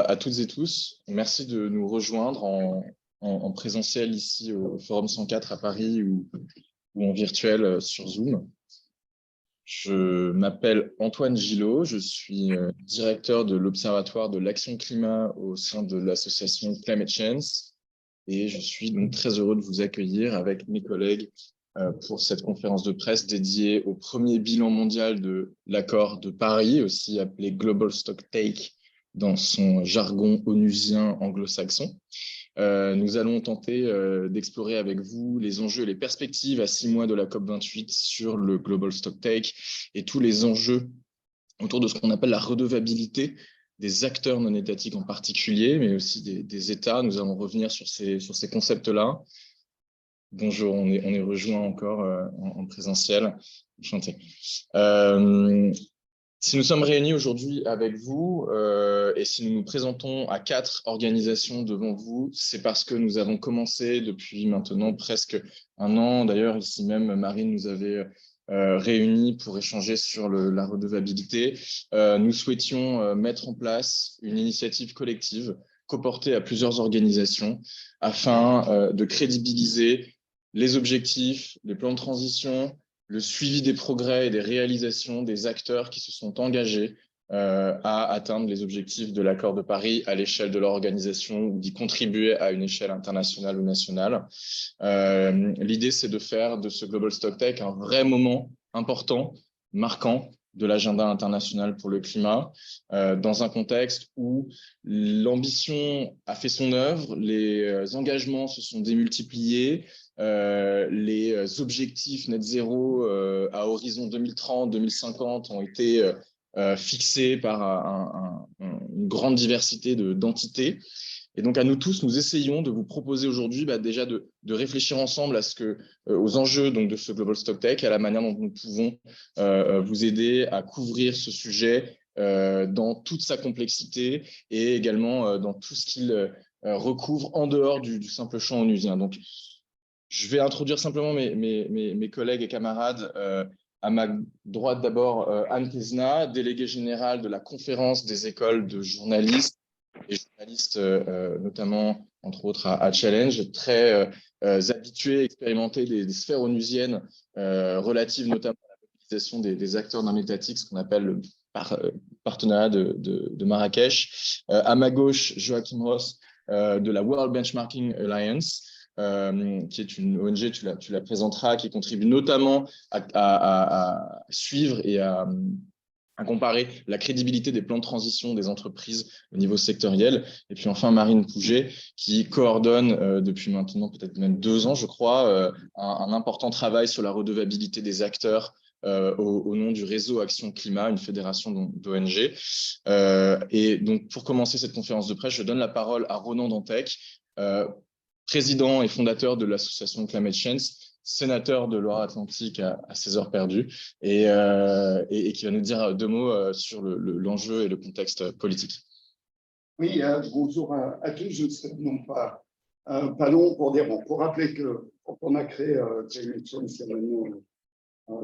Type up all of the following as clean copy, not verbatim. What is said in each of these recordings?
à toutes et tous. Merci de nous rejoindre en présentiel ici au Forum 104 à Paris ou en virtuel sur Zoom. Je m'appelle Antoine Gillot, je suis directeur de l'Observatoire de l'Action Climat au sein de l'association Climate Change et je suis donc très heureux de vous accueillir avec mes collègues pour cette conférence de presse dédiée au premier bilan mondial de l'accord de Paris, aussi appelé Global Stocktake dans son jargon onusien anglo-saxon. Nous allons tenter d'explorer avec vous les enjeux et les perspectives à 6 mois de la COP28 sur le Global Stocktake et tous les enjeux autour de ce qu'on appelle la redevabilité des acteurs non étatiques en particulier, mais aussi des États. Nous allons revenir sur ces concepts-là. Bonjour, on est rejoint encore en présentiel. Enchanté. Si nous sommes réunis aujourd'hui avec vous et si nous nous présentons à 4 organisations devant vous, c'est parce que nous avons commencé depuis maintenant presque 1 an. D'ailleurs, ici même, Marine nous avait réunis pour échanger sur la redevabilité. Nous souhaitions mettre en place une initiative collective coportée à plusieurs organisations afin de crédibiliser les objectifs, les plans de transition, le suivi des progrès et des réalisations des acteurs qui se sont engagés à atteindre les objectifs de l'accord de Paris à l'échelle de leur organisation ou d'y contribuer à une échelle internationale ou nationale. L'idée, c'est de faire de ce Global Stocktake un vrai moment important, marquant de l'agenda international pour le climat, dans un contexte où l'ambition a fait son œuvre, les engagements se sont démultipliés, les objectifs net zéro à horizon 2030-2050 ont été fixés par une grande diversité d'entités. Et donc, à nous tous, nous essayons de vous proposer aujourd'hui déjà de réfléchir ensemble aux enjeux donc, de ce Global Stocktake, à la manière dont nous pouvons vous aider à couvrir ce sujet dans toute sa complexité et également dans tout ce qu'il recouvre en dehors du simple champ onusien. Donc, je vais introduire simplement mes collègues et camarades. À ma droite, d'abord, Anne Pézna, déléguée générale de la conférence des écoles de journalistes et journalistes, notamment, entre autres, à Challenge, très habituée, expérimentée des sphères onusiennes relatives notamment à la mobilisation des acteurs non étatiques, ce qu'on appelle le partenariat de Marrakech. À ma gauche, Joachim Ross, de la World Benchmarking Alliance, qui est une ONG, tu la présenteras, qui contribue notamment à suivre et à comparer la crédibilité des plans de transition des entreprises au niveau sectoriel. Et puis enfin, Marine Pouget, qui coordonne depuis maintenant peut-être même 2 ans, je crois, un important travail sur la redevabilité des acteurs au nom du réseau Action Climat, une fédération d'ONG. Et donc, pour commencer cette conférence de presse, je donne la parole à Ronan Dantec, président et fondateur de l'association Climate Change, sénateur de Loire-Atlantique à ses heures perdues, et qui va nous dire 2 mots sur l'enjeu et le contexte politique. Oui, bonjour à tous. Je ne serai non pas long pour rappeler que quand on a créé Climate Change il y a maintenant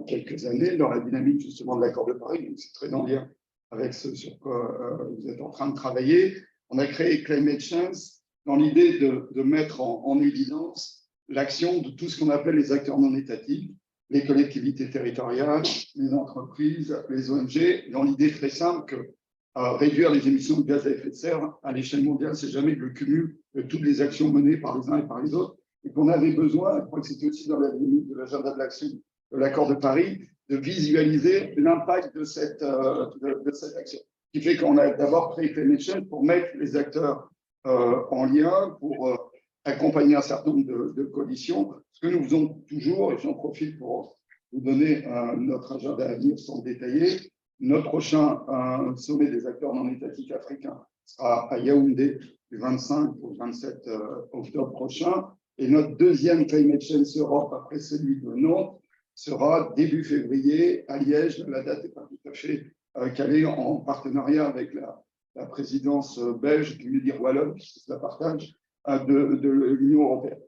quelques années, dans la dynamique justement de l'accord de Paris, donc c'est très en lien avec ce sur quoi vous êtes en train de travailler, on a créé Climate Change dans l'idée de mettre en évidence l'action de tout ce qu'on appelle les acteurs non étatiques, les collectivités territoriales, les entreprises, les ONG, dans l'idée très simple que réduire les émissions de gaz à effet de serre à l'échelle mondiale, c'est jamais le cumul de toutes les actions menées par les uns et par les autres, et qu'on avait besoin, je crois que c'était aussi dans la limite de l'agenda de l'action de l'accord de Paris, de visualiser l'impact de cette action. Ce qui fait qu'on a d'abord créé Climate Change pour mettre les acteurs en lien, pour accompagner un certain nombre de coalitions, ce que nous faisons toujours, et j'en profite pour vous donner notre agenda à venir sans le détailler. Notre prochain sommet des acteurs non étatiques africains sera à Yaoundé du 25 au 27 octobre prochain, et notre deuxième Climate Change Europe, après celui de Nantes, sera début février à Liège. La date n'est pas tout à fait calée, en partenariat avec la présidence belge, qui veut dire wallonne, puisque je la partage, de l'Union européenne.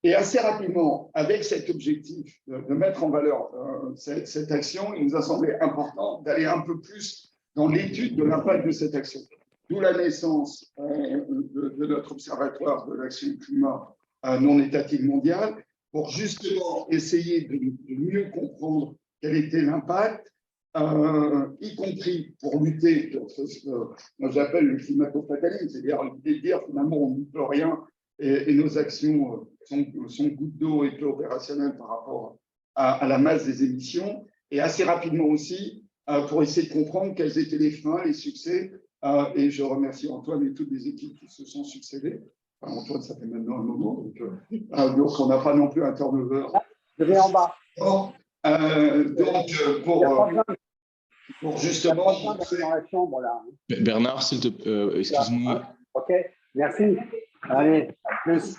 Et assez rapidement, avec cet objectif de mettre en valeur cette action, il nous a semblé important d'aller un peu plus dans l'étude de l'impact de cette action. d'où la naissance de notre observatoire de l'action climat non étatique mondiale, pour justement essayer de mieux comprendre quel était l'impact, y compris pour lutter contre ce que moi j'appelle le climato-fatalisme, c'est-à-dire l'idée de dire finalement on ne peut rien et nos actions sont gouttes d'eau et peu opérationnelles par rapport à la masse des émissions, et assez rapidement aussi pour essayer de comprendre quels étaient les freins, les succès, et je remercie Antoine et toutes les équipes qui se sont succédées. Enfin, Antoine, ça fait maintenant un moment, donc on n'a pas non plus un turnover. Je vais en bas. Pour justement… Dans la chambre, là. Bernard, s'il te plaît, excuse-moi. OK, merci. Allez, à plus.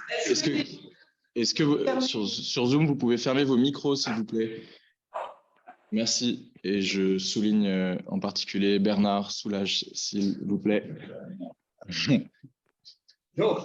Est-ce que sur Zoom, vous pouvez fermer vos micros, s'il vous plaît? Merci. Et je souligne en particulier Bernard Soulage, s'il vous plaît. Donc,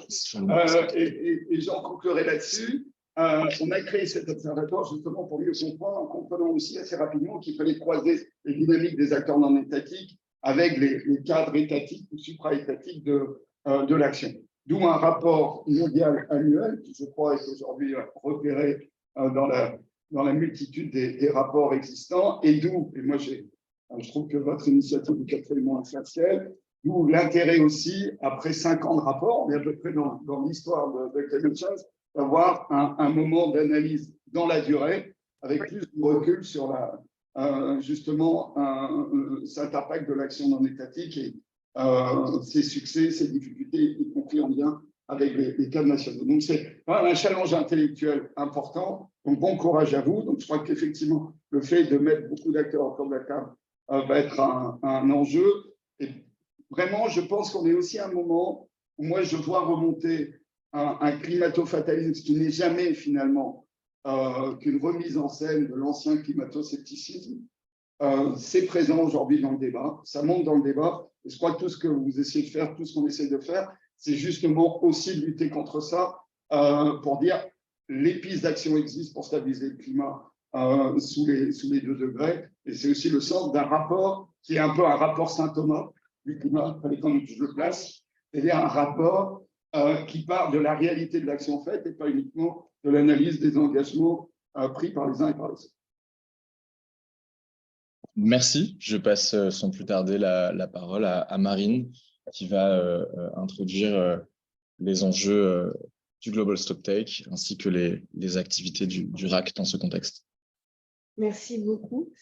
et j'en conclurai là-dessus. On a créé cet observatoire justement pour mieux comprendre, en comprenant aussi assez rapidement qu'il fallait croiser les dynamiques des acteurs non étatiques avec les cadres étatiques ou supra-étatiques de l'action. D'où un rapport mondial annuel qui, je crois, est aujourd'hui repéré dans la multitude des rapports existants, et d'où, et moi je trouve que votre initiative est absolument essentielle, d'où l'intérêt aussi, après 5 ans de rapport, on est à peu près dans l'histoire de Climate Change, d'avoir un moment d'analyse dans la durée, avec plus de recul sur justement cet impact de l'action non étatique et ses succès, ses difficultés, y compris en lien avec les cadres nationaux. Donc c'est un challenge intellectuel important. Donc bon courage à vous. Donc je crois qu'effectivement, le fait de mettre beaucoup d'acteurs autour de la table va être un enjeu. Et vraiment, je pense qu'on est aussi à un moment où moi je vois remonter un climato-fatalisme qui n'est jamais finalement qu'une remise en scène de l'ancien climato-scepticisme. C'est présent aujourd'hui dans le débat, ça monte dans le débat, et je crois que tout ce que vous essayez de faire, tout ce qu'on essaie de faire, c'est justement aussi de lutter contre ça, pour dire les pistes d'action existent pour stabiliser le climat sous les 2 degrés, et c'est aussi le sens d'un rapport qui est un peu un rapport Saint-Thomas du climat, il fallait quand même que je le place, c'est-à-dire un rapport qui part de la réalité de l'action faite et pas uniquement de l'analyse des engagements pris par les uns et par les autres. Merci. Je passe sans plus tarder la parole à Marine, qui va introduire les enjeux du Global Stocktake ainsi que les activités du RAC dans ce contexte. Merci beaucoup.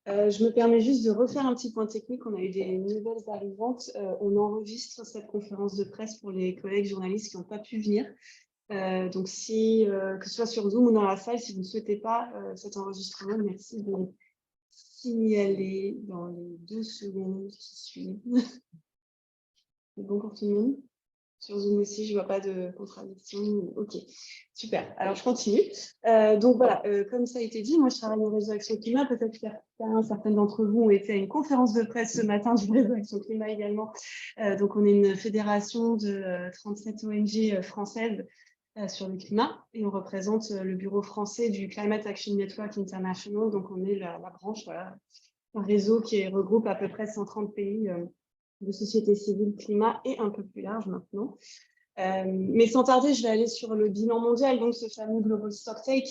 Je me permets juste de refaire un petit point technique. On a eu des nouvelles arrivantes. On enregistre cette conférence de presse pour les collègues journalistes qui n'ont pas pu venir. Donc, que ce soit sur Zoom ou dans la salle, si vous ne souhaitez pas cet enregistrement, merci de signaler dans les 2 secondes qui suivent. C'est bon pour tout le monde? Sur Zoom aussi, je ne vois pas de contradiction. OK, super. Alors, je continue. Donc, voilà, comme ça a été dit, moi, je travaille au réseau Action Climat. Peut-être que certains d'entre vous ont été à une conférence de presse ce matin du réseau Action Climat également. Donc, on est une fédération de 37 ONG françaises sur le climat et on représente le bureau français du Climate Action Network International. Donc, on est la branche, voilà, un réseau qui regroupe à peu près 130 pays de société civile, climat et un peu plus large maintenant. Mais sans tarder, je vais aller sur le bilan mondial, donc ce fameux Global Stocktake,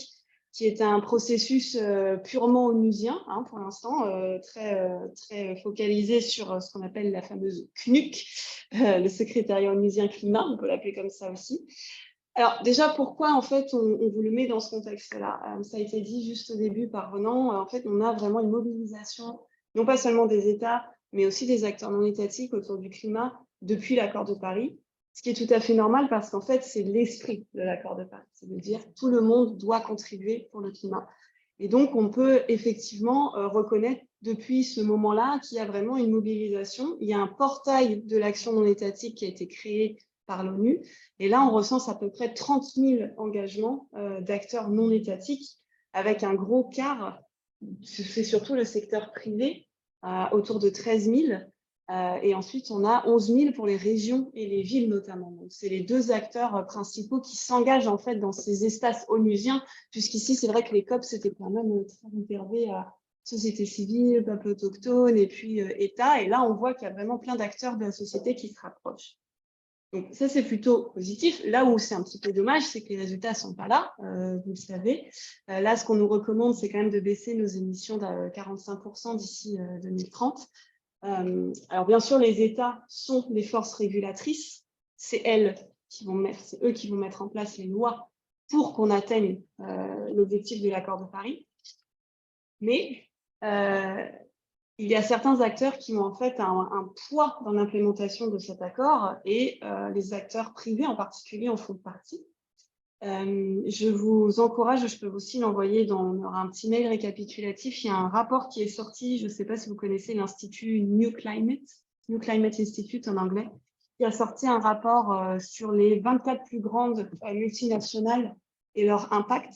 qui est un processus purement onusien, hein, pour l'instant, très focalisé sur ce qu'on appelle la fameuse CNUC, le secrétariat onusien climat, on peut l'appeler comme ça aussi. Alors déjà, pourquoi en fait on vous le met dans ce contexte-là? Ça a été dit juste au début par Renan, en fait on a vraiment une mobilisation, non pas seulement des États, mais aussi des acteurs non étatiques autour du climat depuis l'accord de Paris, ce qui est tout à fait normal parce qu'en fait c'est l'esprit de l'accord de Paris, c'est de dire tout le monde doit contribuer pour le climat. Et donc on peut effectivement reconnaître depuis ce moment-là qu'il y a vraiment une mobilisation, il y a un portail de l'action non étatique qui a été créé par l'ONU. Et là, on recense à peu près 30 000 engagements d'acteurs non étatiques, avec un gros quart, c'est surtout le secteur privé, autour de 13 000. Et ensuite, on a 11 000 pour les régions et les villes notamment. Donc, c'est les 2 acteurs principaux qui s'engagent en fait dans ces espaces onusiens, puisqu'ici, c'est vrai que les COP, c'était quand même très réservé société civile, peuple autochtone et puis État. Et là, on voit qu'il y a vraiment plein d'acteurs de la société qui se rapprochent. Donc ça, c'est plutôt positif. Là où c'est un petit peu dommage, c'est que les résultats ne sont pas là, vous le savez. Là, ce qu'on nous recommande, c'est quand même de baisser nos émissions de 45% d'ici 2030. Alors bien sûr, les États sont des forces régulatrices. C'est eux qui vont mettre en place les lois pour qu'on atteigne l'objectif de l'accord de Paris. Mais il y a certains acteurs qui ont en fait un poids dans l'implémentation de cet accord et les acteurs privés en particulier en font partie. Je vous encourage, je peux aussi l'envoyer dans un petit mail récapitulatif. Il y a un rapport qui est sorti, je ne sais pas si vous connaissez l'Institut New Climate Institute en anglais, qui a sorti un rapport sur les 24 plus grandes multinationales et leur impact.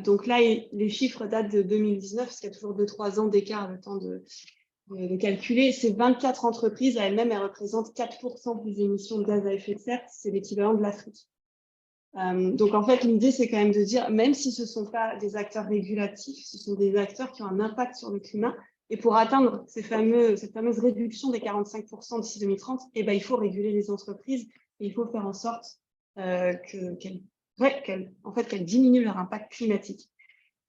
Donc là, les chiffres datent de 2019, parce qu'il y a toujours 2-3 ans d'écart, le temps de calculer. Ces 24 entreprises, à elles-mêmes, elles représentent 4% des émissions de gaz à effet de serre. C'est l'équivalent de l'Afrique. Donc, en fait, l'idée, c'est quand même de dire, même si ce ne sont pas des acteurs régulatifs, ce sont des acteurs qui ont un impact sur le climat. Et pour atteindre cette fameuse réduction des 45% d'ici 2030, il faut réguler les entreprises et il faut faire en sorte qu'elles diminuent leur impact climatique.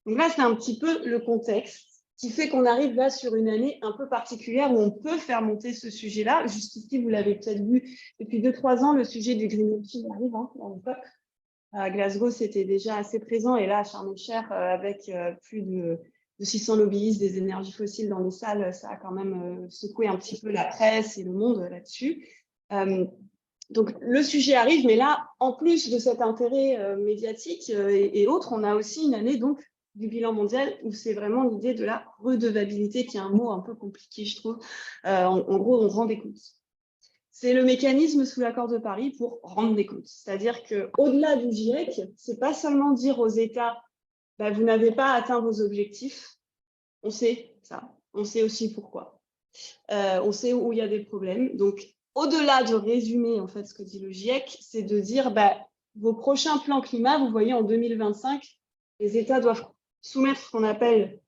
Donc là, c'est un petit peu le contexte qui fait qu'on arrive là sur une année un peu particulière où on peut faire monter ce sujet-là. Jusqu'ici, vous l'avez peut-être vu, depuis 2-3 ans, le sujet du greenwashing arrive dans le COP. À Glasgow, c'était déjà assez présent. Et là, à Sharm el-Sheikh, avec plus de 600 lobbyistes des énergies fossiles dans les salles, ça a quand même secoué un petit peu la presse et le monde là-dessus. Donc, le sujet arrive, mais là, en plus de cet intérêt médiatique et autres, on a aussi une année donc, du bilan mondial où c'est vraiment l'idée de la redevabilité, qui est un mot un peu compliqué, je trouve. En gros, on rend des comptes. C'est le mécanisme sous l'accord de Paris pour rendre des comptes. C'est-à-dire qu'au-delà du GIEC, ce n'est pas seulement dire aux États vous n'avez pas atteint vos objectifs. On sait ça. On sait aussi pourquoi. On sait où il y a des problèmes. Donc, au-delà de résumer en fait ce que dit le GIEC, c'est de dire vos prochains plans climat, vous voyez en 2025, les États doivent soumettre ce qu'on appelle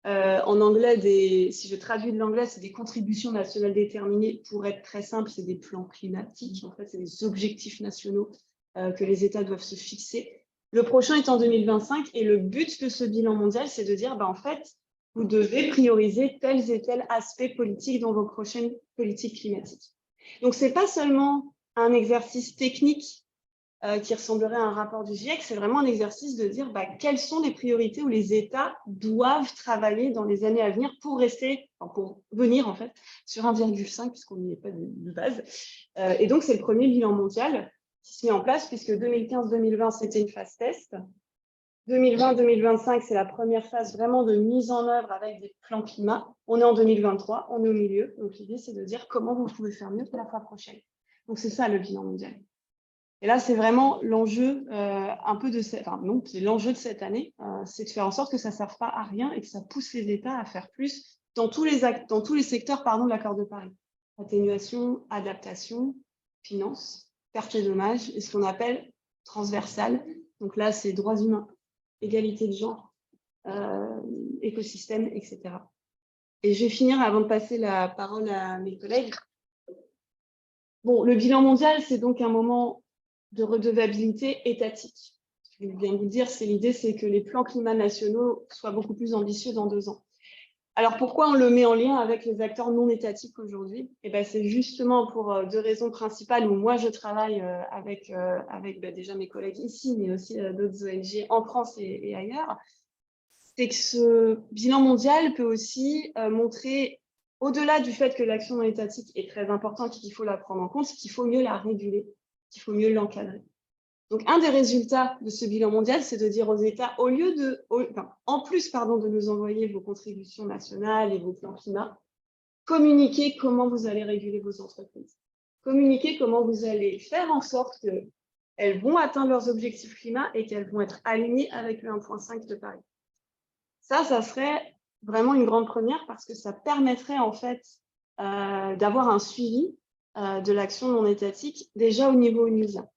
en anglais, si je traduis de l'anglais, c'est des contributions nationales déterminées. Pour être très simple, c'est des plans climatiques. En fait, c'est des objectifs nationaux que les États doivent se fixer. Le prochain est en 2025 et le but de ce bilan mondial, c'est de dire, en fait, vous devez prioriser tels et tels aspects politiques dans vos prochaines politiques climatiques. Donc, ce n'est pas seulement un exercice technique qui ressemblerait à un rapport du GIEC, c'est vraiment un exercice de dire quelles sont les priorités où les États doivent travailler dans les années à venir pour venir en fait sur 1,5 puisqu'on n'y est pas de base. Et donc, c'est le premier bilan mondial qui se met en place puisque 2015-2020, c'était une phase test. 2020-2025, c'est la première phase vraiment de mise en œuvre avec des plans climat. On est en 2023, on est au milieu. Donc, l'idée, c'est de dire comment vous pouvez faire mieux pour la fois prochaine. Donc, c'est ça le bilan mondial. Et là, c'est vraiment l'enjeu c'est l'enjeu de cette année, c'est de faire en sorte que ça ne serve pas à rien et que ça pousse les États à faire plus dans tous les secteurs de l'accord de Paris. Atténuation, adaptation, finance, perte et dommages, et ce qu'on appelle transversal. Donc là, c'est droits humains, égalité de genre, écosystème, etc. Et je vais finir avant de passer la parole à mes collègues. Bon, le bilan mondial, c'est donc un moment de redevabilité étatique. Je viens de vous dire, l'idée, c'est que les plans climat nationaux soient beaucoup plus ambitieux dans 2 ans. Alors, pourquoi on le met en lien avec les acteurs non étatiques aujourd'hui ? C'est justement pour 2 raisons principales où moi, je travaille avec déjà mes collègues ici, mais aussi d'autres ONG en France et ailleurs. C'est que ce bilan mondial peut aussi montrer, au-delà du fait que l'action non étatique est très importante et qu'il faut la prendre en compte, qu'il faut mieux la réguler, qu'il faut mieux l'encadrer. Donc, un des résultats de ce bilan mondial, c'est de dire aux États, en plus de nous envoyer vos contributions nationales et vos plans climat, communiquez comment vous allez réguler vos entreprises. Communiquez comment vous allez faire en sorte qu'elles vont atteindre leurs objectifs climat et qu'elles vont être alignées avec le 1,5 de Paris. Ça serait vraiment une grande première parce que ça permettrait en fait d'avoir un suivi de l'action non étatique déjà au niveau onusien.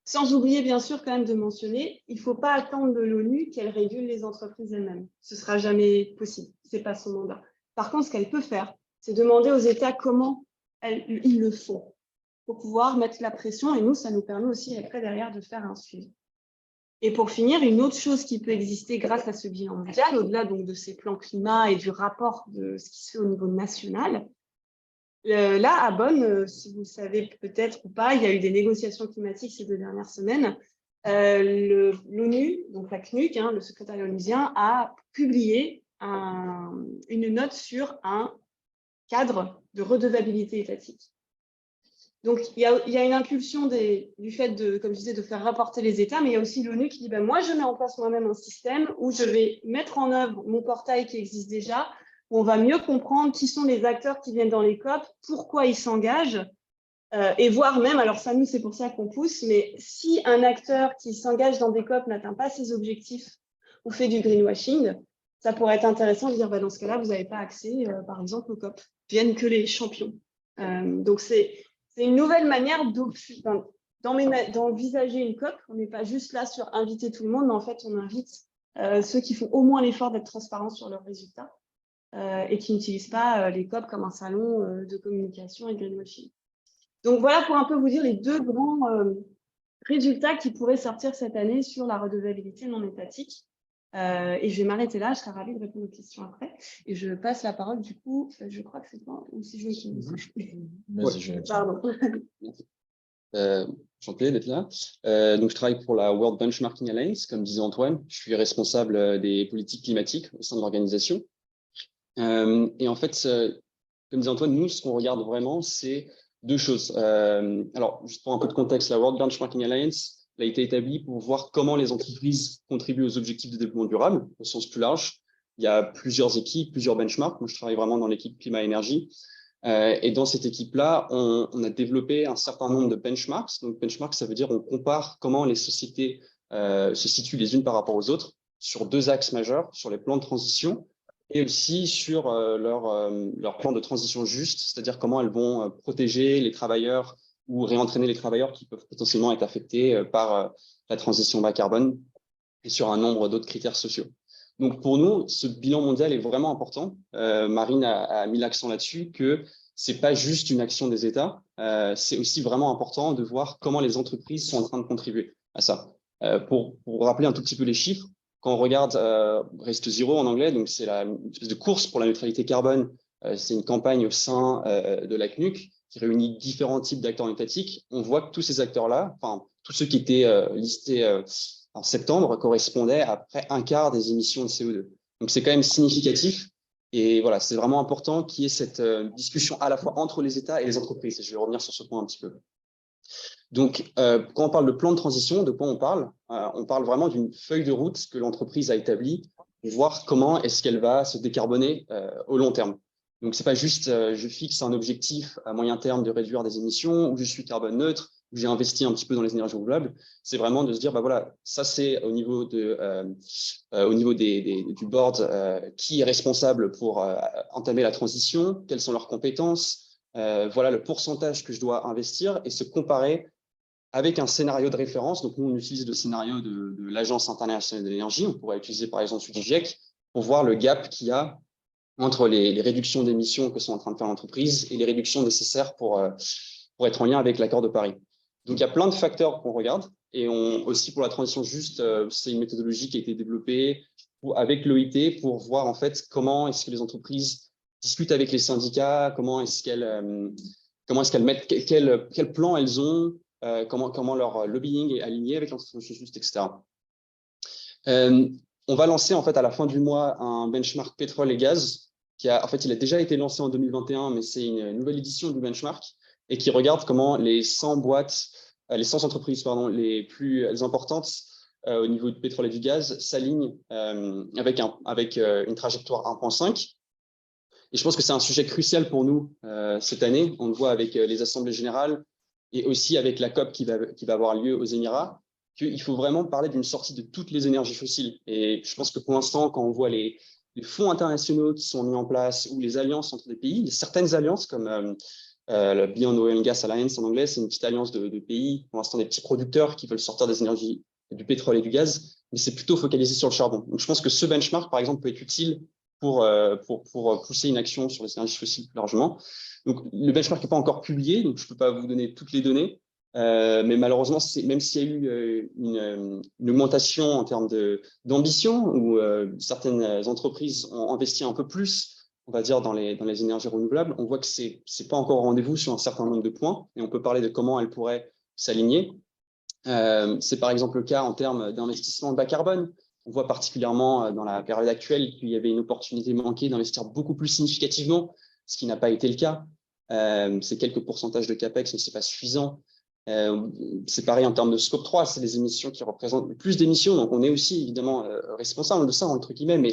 Sans oublier, bien sûr, quand même de mentionner, il ne faut pas attendre de l'ONU qu'elle régule les entreprises elles-mêmes. Ce ne sera jamais possible. Ce n'est pas son mandat. Par contre, ce qu'elle peut faire, c'est demander aux États comment ils le font pour pouvoir mettre la pression. Et nous, ça nous permet aussi, après, derrière, de faire un suivi. Et pour finir, une autre chose qui peut exister grâce à ce bilan mondial, au-delà donc de ces plans climat et du rapport de ce qui se fait au niveau national, là, à Bonn, si vous le savez peut-être ou pas, il y a eu des négociations climatiques ces 2 dernières semaines. L'ONU, donc la CNUC, le secrétariat onusien, a publié une note sur un cadre de redevabilité étatique. Donc, il y a une impulsion du fait de, comme je disais, de faire rapporter les États, mais il y a aussi l'ONU qui dit moi, je mets en place moi-même un système où je vais mettre en œuvre mon portail qui existe déjà, où on va mieux comprendre qui sont les acteurs qui viennent dans les COP, pourquoi ils s'engagent, et voir même, alors ça, nous, c'est pour ça qu'on pousse, mais si un acteur qui s'engage dans des COP n'atteint pas ses objectifs ou fait du greenwashing, ça pourrait être intéressant de dire dans ce cas-là, vous n'avez pas accès, par exemple, aux COP. Viennent que les champions. Donc, c'est une nouvelle manière d'envisager une COP. On n'est pas juste là sur inviter tout le monde, mais en fait, on invite ceux qui font au moins l'effort d'être transparents sur leurs résultats et qui n'utilisent pas les COP comme un salon de communication et de greenwashing. Donc, voilà pour un peu vous dire les 2 grands résultats qui pourraient sortir cette année sur la redevabilité non étatique. Et je vais m'arrêter là, je serai ravie de répondre aux questions après. Et je passe la parole, du coup, je crois que c'est toi, ou si je me Vas-y, Pardon. Enchanté d'être là. Donc, je travaille pour la World Benchmarking Alliance, comme disait Antoine. Je suis responsable des politiques climatiques au sein de l'organisation. Et en fait, comme disait Antoine, nous, ce qu'on regarde vraiment, c'est 2 choses. Alors, juste pour un peu de contexte, la World Benchmarking Alliance a été établie pour voir comment les entreprises contribuent aux objectifs de développement durable, au sens plus large. Il y a plusieurs équipes, plusieurs benchmarks. Moi, je travaille vraiment dans l'équipe climat-énergie. Et dans cette équipe-là, on a développé un certain nombre de benchmarks. Donc, benchmarks, ça veut dire on compare comment les sociétés se situent les unes par rapport aux autres sur 2 axes majeurs, sur les plans de transition et aussi sur leur plan de transition juste, c'est-à-dire comment elles vont protéger les travailleurs ou réentraîner les travailleurs qui peuvent potentiellement être affectés par la transition bas carbone et sur un nombre d'autres critères sociaux. Donc, pour nous, ce bilan mondial est vraiment important. Marine a mis l'accent là-dessus que ce n'est pas juste une action des États, c'est aussi vraiment important de voir comment les entreprises sont en train de contribuer à ça. Pour rappeler un tout petit peu les chiffres, quand on regarde Race to Zero en anglais, donc c'est une espèce de course pour la neutralité carbone, c'est une campagne au sein de la CNUC qui réunit différents types d'acteurs étatiques. On voit que tous ces acteurs-là, enfin, tous ceux qui étaient listés en septembre, correspondaient à près 1/4 des émissions de CO2. Donc, c'est quand même significatif. Et voilà, c'est vraiment important qu'il y ait cette discussion à la fois entre les États et les entreprises. Et je vais revenir sur ce point un petit peu. Donc, quand on parle de plan de transition, de quoi on parle? On parle vraiment d'une feuille de route que l'entreprise a établie pour voir comment est-ce qu'elle va se décarboner au long terme. Donc, ce n'est pas juste je fixe un objectif à moyen terme de réduire des émissions ou je suis carbone neutre ou j'ai investi un petit peu dans les énergies renouvelables. C'est vraiment de se dire, voilà, ça c'est au niveau, du board qui est responsable pour entamer la transition, quelles sont leurs compétences, voilà le pourcentage que je dois investir et se comparer avec un scénario de référence. Donc, nous, on utilise le scénario de l'Agence internationale de l'énergie. On pourrait utiliser, par exemple, celui du GIEC pour voir le gap qu'il y a entre les réductions d'émissions que sont en train de faire l'entreprise et les réductions nécessaires pour être en lien avec l'accord de Paris. Donc, il y a plein de facteurs qu'on regarde. Et aussi, pour la transition juste, c'est une méthodologie qui a été développée avec l'OIT pour voir, en fait, comment est-ce que les entreprises discutent avec les syndicats, comment est-ce qu'elles mettent, quel plan elles ont, comment leur lobbying est aligné avec l'entreprise juste, etc. On va lancer en fait à la fin du mois un benchmark pétrole et gaz il a déjà été lancé en 2021, mais c'est une nouvelle édition du benchmark et qui regarde comment les 100 entreprises les plus importantes au niveau du pétrole et du gaz s'alignent avec une trajectoire 1.5. Et je pense que c'est un sujet crucial pour nous cette année. On le voit avec les assemblées générales et aussi avec la COP qui va avoir lieu aux Émirats, qu'il faut vraiment parler d'une sortie de toutes les énergies fossiles. Et je pense que pour l'instant, quand on voit les fonds internationaux qui sont mis en place ou les alliances entre des pays, il y a certaines alliances comme Le Beyond Oil and Gas Alliance en anglais, c'est une petite alliance de pays, pour l'instant des petits producteurs qui veulent sortir des énergies du pétrole et du gaz, mais c'est plutôt focalisé sur le charbon. Donc je pense que ce benchmark, par exemple, peut être utile pour pousser une action sur les énergies fossiles plus largement. Donc le benchmark n'est pas encore publié, donc je ne peux pas vous donner toutes les données, mais malheureusement, même s'il y a eu une augmentation en termes d'ambition, où certaines entreprises ont investi un peu plus, on va dire, dans les énergies renouvelables, on voit que ce n'est pas encore au rendez-vous sur un certain nombre de points, et on peut parler de comment elles pourraient s'aligner. C'est par exemple le cas en termes d'investissement bas carbone. On voit particulièrement dans la période actuelle qu'il y avait une opportunité manquée d'investir beaucoup plus significativement, ce qui n'a pas été le cas. C'est quelques pourcentages de CAPEX, mais ce n'est pas suffisant. C'est pareil en termes de scope 3, c'est les émissions qui représentent le plus d'émissions, donc on est aussi évidemment responsable de ça, entre guillemets, mais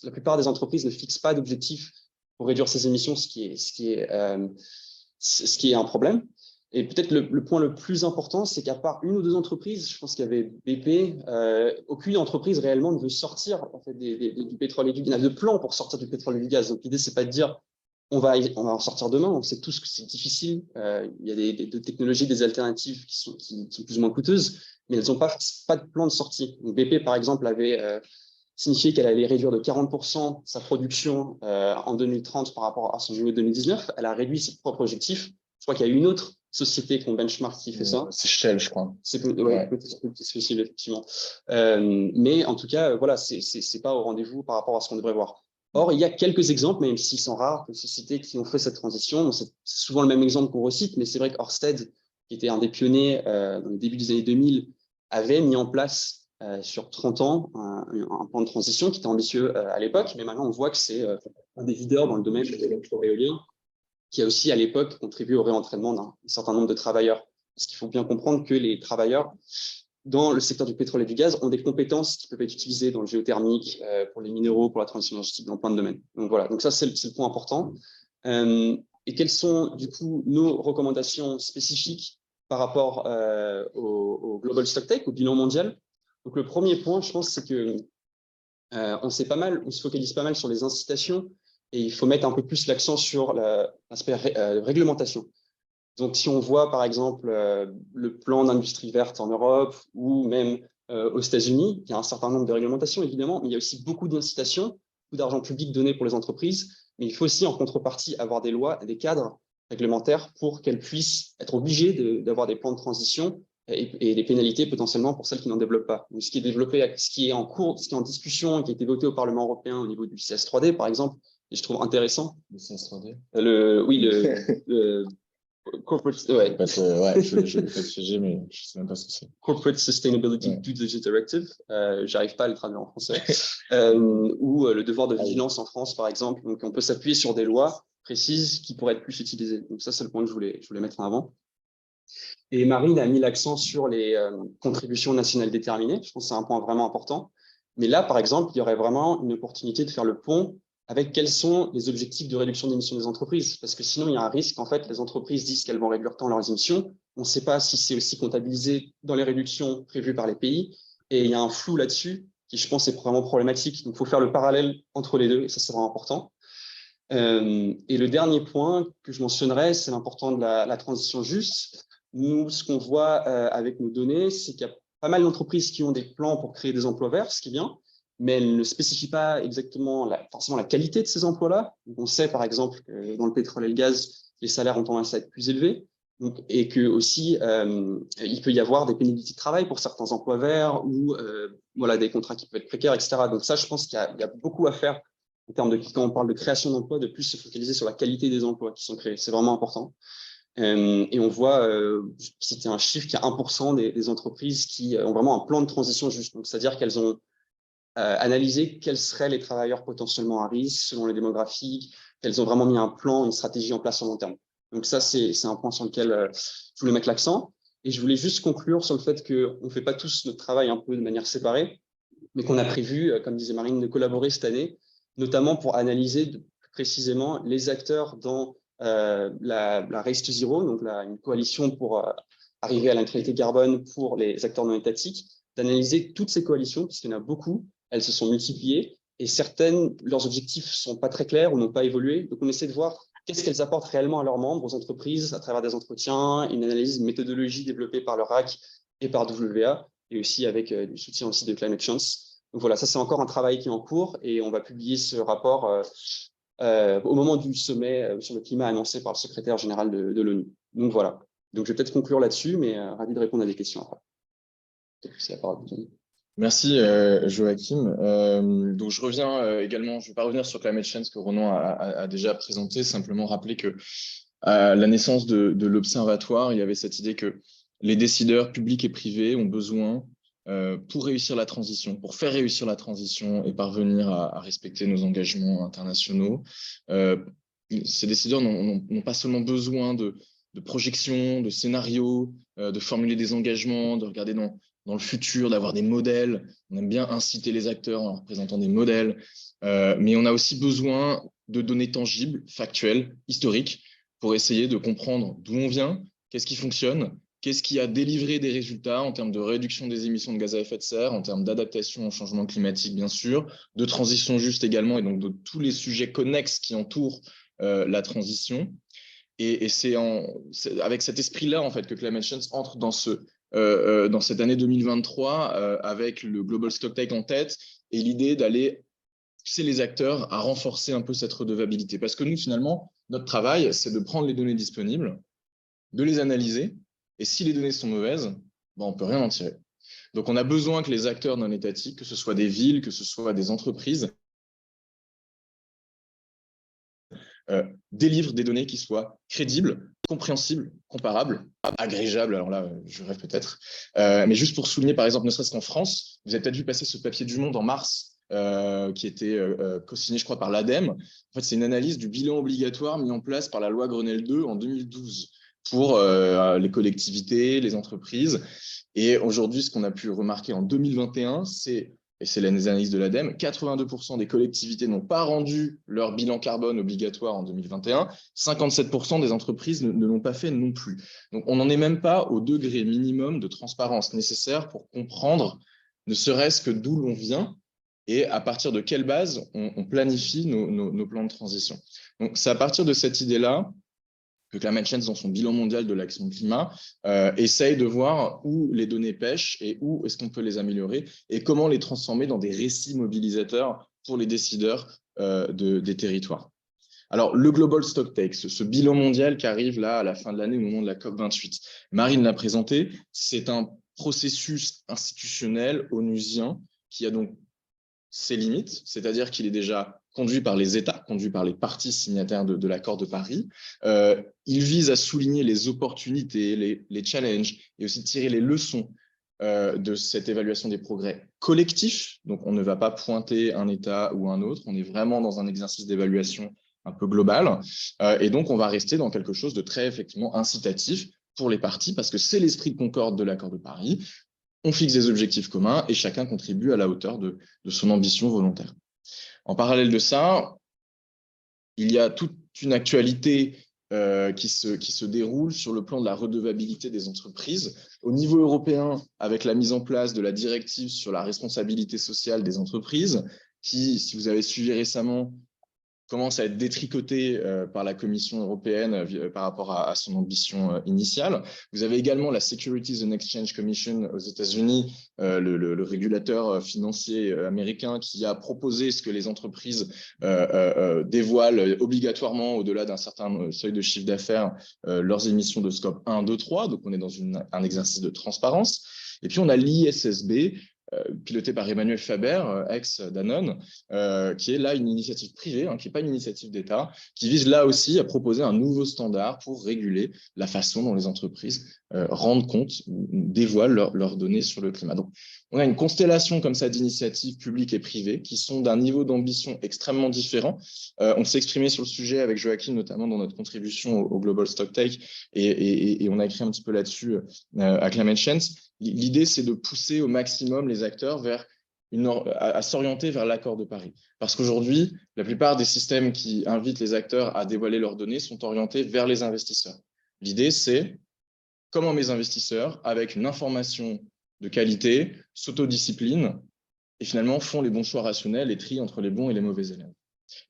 la plupart des entreprises ne fixent pas d'objectifs pour réduire ces émissions, ce qui est un problème. Et peut-être le point le plus important, c'est qu'à part une ou deux entreprises, je pense qu'il y avait BP, aucune entreprise réellement ne veut sortir en fait, du pétrole et du gaz. Il y a de plans pour sortir du pétrole et du gaz. Donc l'idée, c'est pas de dire on va en sortir demain. On sait tous que c'est difficile. Il y a des technologies, des alternatives qui sont plus ou moins coûteuses, mais elles n'ont pas de plan de sortie. Donc BP, par exemple, avait signifié qu'elle allait réduire de 40% sa production en 2030 par rapport à son niveau de 2019. Elle a réduit ses propres objectifs. Je crois qu'il y a une autre société qu'on benchmark qui fait ça. C'est Shell, je crois. C'est peut-être possible, effectivement. Mais en tout cas, voilà, c'est pas au rendez-vous par rapport à ce qu'on devrait voir. Or, il y a quelques exemples, même s'ils sont rares, de sociétés qui ont fait cette transition. C'est souvent le même exemple qu'on recite, mais c'est vrai qu'Ørsted, qui était un des pionniers dans le début des années 2000, avait mis en place sur 30 ans un plan de transition qui était ambitieux à l'époque, mais maintenant on voit que c'est un des leaders dans le domaine de l'électro-éolien, qui a aussi à l'époque contribué au réentraînement d'un certain nombre de travailleurs. Parce qu'il faut bien comprendre que les travailleurs dans le secteur du pétrole et du gaz ont des compétences qui peuvent être utilisées dans le géothermique, pour les minéraux, pour la transition énergétique, dans plein de domaines. Donc voilà, donc ça c'est le point important. Et quelles sont du coup nos recommandations spécifiques par rapport au Global Stocktake, au bilan mondial? Donc le premier point, je pense, c'est que on se focalise pas mal sur les incitations, et il faut mettre un peu plus l'accent sur l'aspect réglementation. Donc, si on voit, par exemple, le plan d'industrie verte en Europe ou même aux États-Unis, il y a un certain nombre de réglementations, évidemment, mais il y a aussi beaucoup d'incitations, beaucoup d'argent public donné pour les entreprises, mais il faut aussi, en contrepartie, avoir des lois et des cadres réglementaires pour qu'elles puissent être obligées d'avoir des plans de transition et des pénalités potentiellement pour celles qui n'en développent pas. Donc, ce qui est développé, ce qui est en cours, ce qui est en discussion, qui a été voté au Parlement européen au niveau du CS3D, par exemple, et je trouve intéressant. Le CS3D. Oui, le corporate, ouais. Je l'ai fait sujet, mais je ne sais même pas ce que c'est. Corporate Sustainability Due Diligence Directive, j'arrive pas à le traduire en français, ou le devoir de vigilance en France, par exemple. Donc, on peut s'appuyer sur des lois précises qui pourraient être plus utilisées. Donc, ça, c'est le point que je voulais mettre en avant. Et Marine a mis l'accent sur les contributions nationales déterminées. Je pense que c'est un point vraiment important. Mais là, par exemple, il y aurait vraiment une opportunité de faire le pont avec quels sont les objectifs de réduction d'émissions des entreprises. Parce que sinon, il y a un risque, en fait, les entreprises disent qu'elles vont réduire tant leurs émissions. On ne sait pas si c'est aussi comptabilisé dans les réductions prévues par les pays. Et il y a un flou là-dessus qui, je pense, est vraiment problématique. Donc, il faut faire le parallèle entre les deux, et ça, c'est vraiment important. Et le dernier point que je mentionnerais, c'est l'important de la transition juste. Nous, ce qu'on voit avec nos données, c'est qu'il y a pas mal d'entreprises qui ont des plans pour créer des emplois verts, ce qui est bien, mais elles ne spécifient pas exactement forcément la qualité de ces emplois-là. On sait, par exemple, que dans le pétrole et le gaz, les salaires ont tendance à être plus élevés, et que aussi, il peut y avoir des pénibilités de travail pour certains emplois verts ou voilà, des contrats qui peuvent être précaires, etc. Donc ça, je pense qu'il y a beaucoup à faire en termes de, quand on parle de création d'emplois, de plus se focaliser sur la qualité des emplois qui sont créés. C'est vraiment important. Et on voit, c'était un chiffre, qu'il y a 1% des entreprises qui ont vraiment un plan de transition juste. Donc, c'est-à-dire qu'elles ont analysé quels seraient les travailleurs potentiellement à risque selon les démographies, qu'elles ont vraiment mis un plan, une stratégie en place sur long terme. Donc ça, c'est un point sur lequel je voulais mettre l'accent. Et je voulais juste conclure sur le fait qu'on ne fait pas tous notre travail un peu de manière séparée, mais qu'on a prévu, comme disait Marine, de collaborer cette année, notamment pour analyser plus précisément les acteurs dans la Race to Zero, donc une coalition pour arriver à la neutralité carbone pour les acteurs non étatiques, d'analyser toutes ces coalitions, puisqu'il y en a beaucoup, elles se sont multipliées, et certaines, leurs objectifs ne sont pas très clairs ou n'ont pas évolué. Donc, on essaie de voir qu'est-ce qu'elles apportent réellement à leurs membres, aux entreprises, à travers des entretiens, une analyse, une méthodologie développée par le RAC et par WA, et aussi avec du soutien aussi de Climate Chance. Donc voilà, ça c'est encore un travail qui est en cours et on va publier ce rapport au moment du sommet sur le climat annoncé par le secrétaire général de l'ONU. Donc voilà. Donc je vais peut-être conclure là-dessus, mais ravi de répondre à des questions après. Peut-être que c'est la parole. Merci Joachim. Donc je reviens également, je ne vais pas revenir sur Climate Change que Ronan a déjà présenté, simplement rappeler que à la naissance de l'Observatoire, il y avait cette idée que les décideurs publics et privés ont besoin, pour réussir la transition, pour faire réussir la transition et parvenir à respecter nos engagements internationaux, ces décideurs n'ont pas seulement besoin de projections, de scénarios, de formuler des engagements, de regarder dans le futur, d'avoir des modèles. On aime bien inciter les acteurs en leur présentant des modèles, mais on a aussi besoin de données tangibles, factuelles, historiques, pour essayer de comprendre d'où on vient, qu'est-ce qui fonctionne, qu'est-ce qui a délivré des résultats en termes de réduction des émissions de gaz à effet de serre, en termes d'adaptation au changement climatique, bien sûr, de transition juste également, et donc de tous les sujets connexes qui entourent la transition. Et c'est avec cet esprit-là en fait, que Climate Change entre dans cette année 2023 avec le Global Stocktake en tête et l'idée d'aller pousser les acteurs à renforcer un peu cette redevabilité. Parce que nous, finalement, notre travail, c'est de prendre les données disponibles, de les analyser, et si les données sont mauvaises, ben, on ne peut rien en tirer. Donc, on a besoin que les acteurs non étatiques, que ce soit des villes, que ce soit des entreprises, délivrent des données qui soient crédibles, compréhensibles, comparables, agrégeables, alors là, je rêve peut-être, mais juste pour souligner, par exemple, ne serait-ce qu'en France, vous avez peut-être vu passer ce papier du Monde en mars, qui était co-signé, je crois, par l'ADEME. En fait, c'est une analyse du bilan obligatoire mis en place par la loi Grenelle II en 2012 pour les collectivités, les entreprises. Et aujourd'hui, ce qu'on a pu remarquer en 2021, et c'est l'analyse de l'ADEME, 82% des collectivités n'ont pas rendu leur bilan carbone obligatoire en 2021, 57% des entreprises ne l'ont pas fait non plus. Donc, on n'en est même pas au degré minimum de transparence nécessaire pour comprendre ne serait-ce que d'où l'on vient et à partir de quelle base on planifie nos plans de transition. Donc, c'est à partir de cette idée-là que Climate Change, dans son bilan mondial de l'action climat, essaye de voir où les données pêchent et où est-ce qu'on peut les améliorer et comment les transformer dans des récits mobilisateurs pour les décideurs des territoires. Alors, le Global Stocktake, ce bilan mondial qui arrive là à la fin de l'année au moment de la COP28, Marine l'a présenté, c'est un processus institutionnel onusien qui a donc ses limites, c'est-à-dire qu'il est déjà conduit par les États, conduit par les parties signataires de l'accord de Paris. Il vise à souligner les opportunités, les challenges et aussi tirer les leçons de cette évaluation des progrès collectifs. Donc, on ne va pas pointer un État ou un autre, on est vraiment dans un exercice d'évaluation un peu global. Et donc, on va rester dans quelque chose de très effectivement incitatif pour les parties parce que c'est l'esprit de concorde de l'accord de Paris. On fixe des objectifs communs et chacun contribue à la hauteur de son ambition volontaire. En parallèle de ça, il y a toute une actualité qui se déroule sur le plan de la redevabilité des entreprises. Au niveau européen, avec la mise en place de la directive sur la responsabilité sociale des entreprises, qui, si vous avez suivi récemment, commence à être détricoté par la Commission européenne par rapport à son ambition initiale. Vous avez également la Securities and Exchange Commission aux États-Unis, le régulateur financier américain qui a proposé ce que les entreprises dévoilent obligatoirement au-delà d'un certain seuil de chiffre d'affaires leurs émissions de scope 1, 2, 3. Donc, on est dans un exercice de transparence. Et puis, on a l'ISSB, piloté par Emmanuel Faber, ex-Danone, qui est là une initiative privée, qui n'est pas une initiative d'État, qui vise là aussi à proposer un nouveau standard pour réguler la façon dont les entreprises rendent compte, dévoilent leurs données sur le climat. Donc, on a une constellation comme ça d'initiatives publiques et privées qui sont d'un niveau d'ambition extrêmement différent. On s'est exprimé sur le sujet avec Joachim, notamment dans notre contribution au Global Stocktake, et on a écrit un petit peu là-dessus à Climate Change. L'idée, c'est de pousser au maximum les acteurs à s'orienter vers l'accord de Paris. Parce qu'aujourd'hui, la plupart des systèmes qui invitent les acteurs à dévoiler leurs données sont orientés vers les investisseurs. L'idée, c'est comment mes investisseurs, avec une information de qualité, s'autodisciplinent et finalement font les bons choix rationnels et trient entre les bons et les mauvais élèves.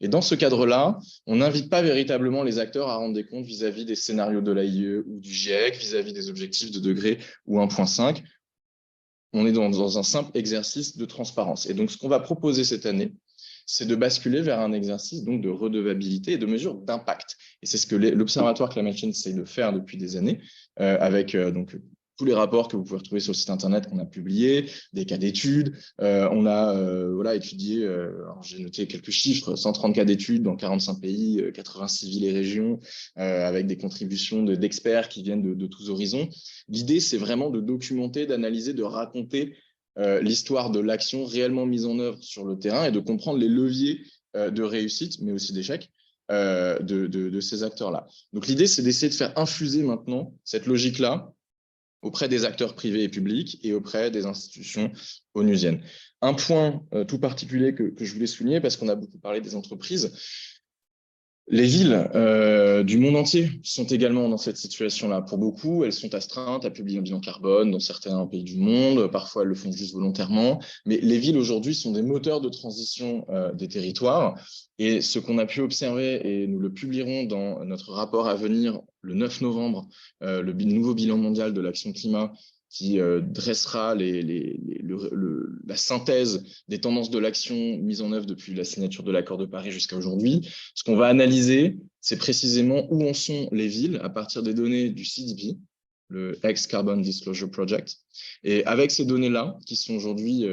Et dans ce cadre-là, on n'invite pas véritablement les acteurs à rendre des comptes vis-à-vis des scénarios de l'AIE ou du GIEC, vis-à-vis des objectifs de degré ou 1,5. On est dans un simple exercice de transparence. Et donc, ce qu'on va proposer cette année, c'est de basculer vers un exercice donc, de redevabilité et de mesure d'impact. Et c'est ce que l'Observatoire Climate Change essaye de faire depuis des années, avec donc, tous les rapports que vous pouvez retrouver sur le site internet qu'on a publiés, des cas d'études. On a voilà, étudié, j'ai noté quelques chiffres, 130 cas d'études dans 45 pays, 86 villes et régions, avec des contributions d'experts qui viennent de tous horizons. L'idée, c'est vraiment de documenter, d'analyser, de raconter l'histoire de l'action réellement mise en œuvre sur le terrain et de comprendre les leviers de réussite, mais aussi d'échec, de ces acteurs-là. Donc l'idée, c'est d'essayer de faire infuser maintenant cette logique-là auprès des acteurs privés et publics et auprès des institutions onusiennes. Un point tout particulier que je voulais souligner, parce qu'on a beaucoup parlé des entreprises, les villes du monde entier sont également dans cette situation-là. Pour beaucoup, elles sont astreintes à publier un bilan carbone dans certains pays du monde. Parfois, elles le font juste volontairement. Mais les villes, aujourd'hui, sont des moteurs de transition des territoires. Et ce qu'on a pu observer, et nous le publierons dans notre rapport à venir le 9 novembre, le nouveau bilan mondial de l'action climat, qui dressera la synthèse des tendances de l'action mise en œuvre depuis la signature de l'accord de Paris jusqu'à aujourd'hui. Ce qu'on va analyser, c'est précisément où en sont les villes à partir des données du CDP, le Ex-Carbon Disclosure Project. Et avec ces données-là, qui sont aujourd'hui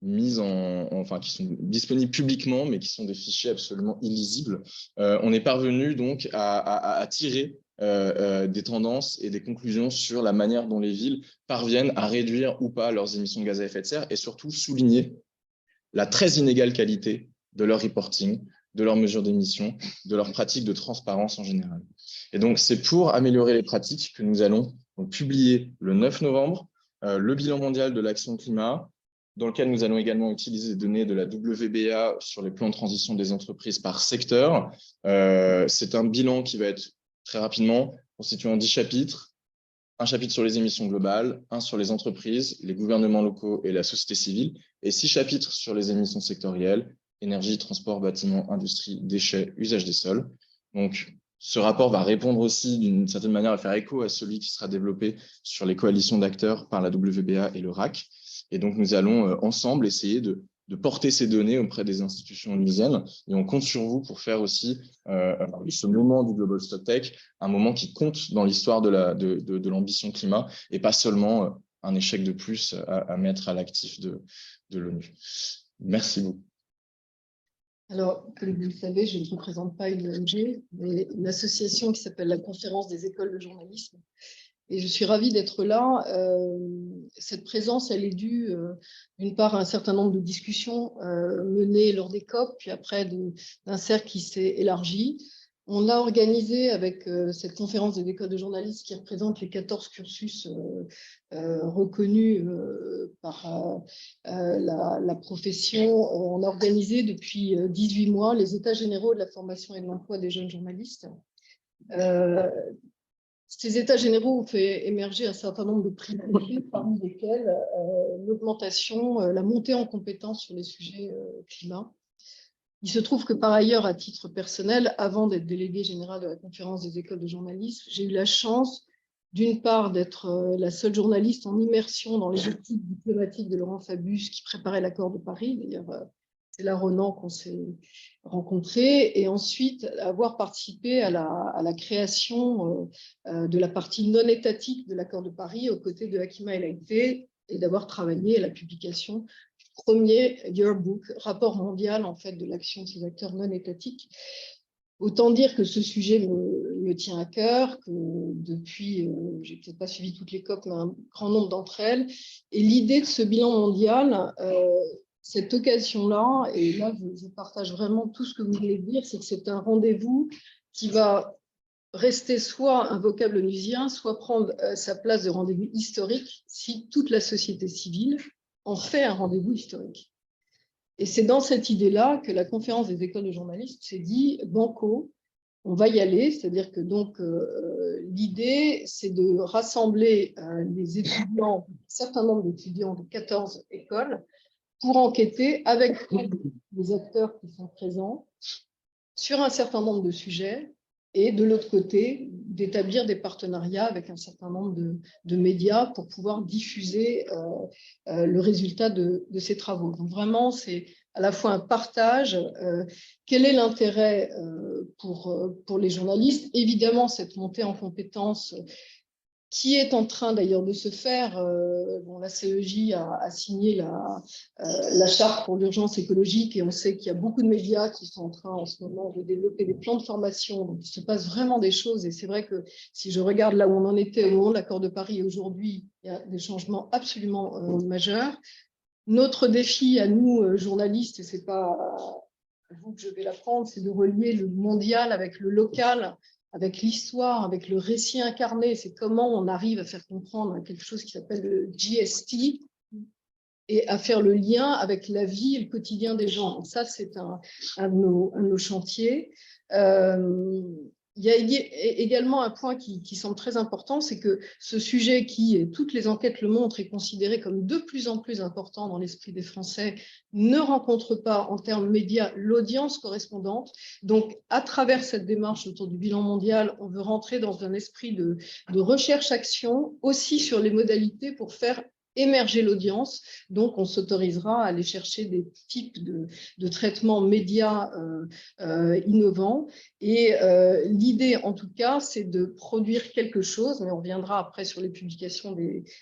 qui sont disponibles publiquement, mais qui sont des fichiers absolument illisibles, on est parvenu donc à tirer des tendances et des conclusions sur la manière dont les villes parviennent à réduire ou pas leurs émissions de gaz à effet de serre et surtout souligner la très inégale qualité de leur reporting, de leurs mesures d'émissions, de leurs pratiques de transparence en général. Et donc, c'est pour améliorer les pratiques que nous allons donc publier le 9 novembre le bilan mondial de l'action climat, dans lequel nous allons également utiliser des données de la WBA sur les plans de transition des entreprises par secteur. C'est un bilan qui va être très rapidement constitué en 10 chapitres. Un chapitre sur les émissions globales, un sur les entreprises, les gouvernements locaux et la société civile, et 6 chapitres sur les émissions sectorielles, énergie, transport, bâtiment, industrie, déchets, usage des sols. Donc, ce rapport va répondre aussi d'une certaine manière à faire écho à celui qui sera développé sur les coalitions d'acteurs par la WBA et le RAC. Et donc, nous allons ensemble essayer de porter ces données auprès des institutions onusiennes. Et on compte sur vous pour faire aussi ce moment du Global Stocktake un moment qui compte dans l'histoire de l'ambition climat et pas seulement un échec de plus à mettre à l'actif de l'ONU. Merci beaucoup. Alors, comme vous le savez, je ne représente pas une ONG, mais une association qui s'appelle la Conférence des écoles de journalisme. Et je suis ravie d'être là. Cette présence, elle est due, d'une part, à un certain nombre de discussions menées lors des COP, puis après d'un cercle qui s'est élargi. On a organisé avec cette conférence des écoles de journalistes qui représente les 14 cursus reconnus par la profession. On a organisé depuis 18 mois les états généraux de la formation et de l'emploi des jeunes journalistes. Ces états généraux ont fait émerger un certain nombre de priorités, parmi lesquelles l'augmentation, la montée en compétences sur les sujets climat. Il se trouve que par ailleurs, à titre personnel, avant d'être déléguée générale de la conférence des écoles de journalisme, j'ai eu la chance, d'une part, d'être la seule journaliste en immersion dans les équipes diplomatiques de Laurent Fabius qui préparait l'accord de Paris. D'ailleurs, c'est là, Ronan, qu'on s'est rencontrés. Et ensuite, avoir participé à la création de la partie non étatique de l'accord de Paris aux côtés de Hakima El Aïté et d'avoir travaillé à la publication premier yearbook, rapport mondial en fait de l'action de ces acteurs non étatiques. Autant dire que ce sujet me tient à cœur, que depuis, j'ai peut-être pas suivi toutes les COP, mais un grand nombre d'entre elles. Et l'idée de ce bilan mondial, cette occasion-là, et là je partage vraiment tout ce que vous voulez dire, c'est que c'est un rendez-vous qui va rester soit un vocable onusien, soit prendre sa place de rendez-vous historique si toute la société civile en fait un rendez-vous historique. Et c'est dans cette idée-là que la conférence des écoles de journalistes s'est dit banco, on va y aller, c'est-à-dire que donc l'idée c'est de rassembler les étudiants, un certain nombre d'étudiants de 14 écoles pour enquêter avec les acteurs qui sont présents sur un certain nombre de sujets et de l'autre côté, d'établir des partenariats avec un certain nombre de médias pour pouvoir diffuser le résultat de ces travaux. Donc vraiment, c'est à la fois un partage. Quel est l'intérêt pour les journalistes? Évidemment, cette montée en compétences qui est en train d'ailleurs de se faire. La CEJ a signé la charte pour l'urgence écologique et on sait qu'il y a beaucoup de médias qui sont en train en ce moment de développer des plans de formation. Donc, il se passe vraiment des choses et c'est vrai que si je regarde là où on en était au moment de l'accord de Paris aujourd'hui, il y a des changements absolument majeurs. Notre défi à nous, journalistes, et ce n'est pas à vous que je vais l'apprendre, c'est de relier le mondial avec le local, avec l'histoire, avec le récit incarné. C'est comment on arrive à faire comprendre quelque chose qui s'appelle le GST et à faire le lien avec la vie et le quotidien des gens. Donc ça, c'est un de nos chantiers. Il y a également un point qui semble très important, c'est que ce sujet qui, toutes les enquêtes le montrent, est considéré comme de plus en plus important dans l'esprit des Français, ne rencontre pas en termes médias l'audience correspondante. Donc, à travers cette démarche autour du bilan mondial, on veut rentrer dans un esprit de recherche-action, aussi sur les modalités pour faire émerger l'audience. Donc, on s'autorisera à aller chercher des types de traitements médias innovants. Et l'idée, en tout cas, c'est de produire quelque chose, mais on reviendra après sur les publications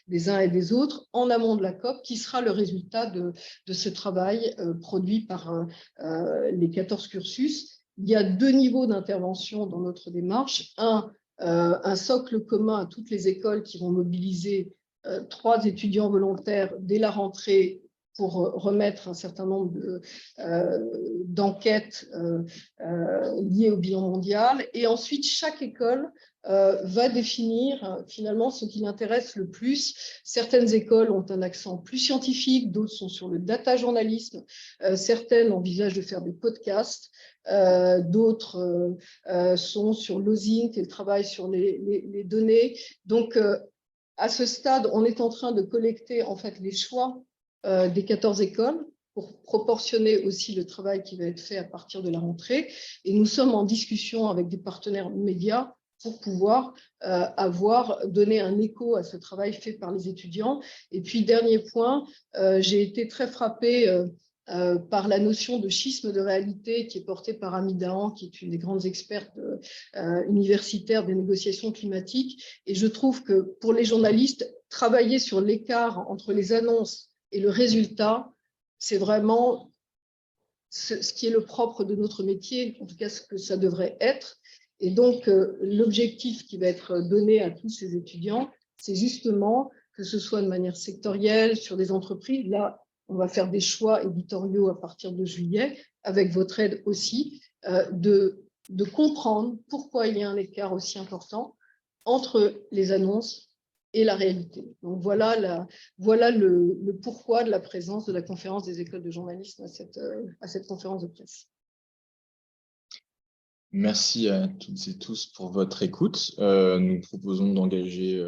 des uns et des autres, en amont de la COP, qui sera le résultat de ce travail produit par les 14 cursus. Il y a 2 niveaux d'intervention dans notre démarche. Un socle commun à toutes les écoles qui vont mobiliser 3 étudiants volontaires dès la rentrée pour remettre un certain nombre d'enquêtes liées au bilan mondial. Et ensuite, chaque école va définir finalement ce qui l'intéresse le plus. Certaines écoles ont un accent plus scientifique, d'autres sont sur le data journalisme, certaines envisagent de faire des podcasts, d'autres sont sur l'OSINT et le travail sur les données. Donc, à ce stade, on est en train de collecter en fait les choix des 14 écoles pour proportionner aussi le travail qui va être fait à partir de la rentrée. Et nous sommes en discussion avec des partenaires médias pour pouvoir donner un écho à ce travail fait par les étudiants. Et puis, dernier point, j'ai été très frappée par la notion de schisme de réalité qui est portée par Ami Dahan, qui est une des grandes expertes universitaires des négociations climatiques. Et je trouve que pour les journalistes, travailler sur l'écart entre les annonces et le résultat, c'est vraiment ce qui est le propre de notre métier, en tout cas ce que ça devrait être. Et donc, l'objectif qui va être donné à tous ces étudiants, c'est justement que ce soit de manière sectorielle, sur des entreprises. Là, on va faire des choix éditoriaux à partir de juillet, avec votre aide aussi, de comprendre pourquoi il y a un écart aussi important entre les annonces et la réalité. Donc voilà le pourquoi de la présence de la conférence des écoles de journalisme à cette conférence de presse. Merci à toutes et tous pour votre écoute. Nous proposons d'engager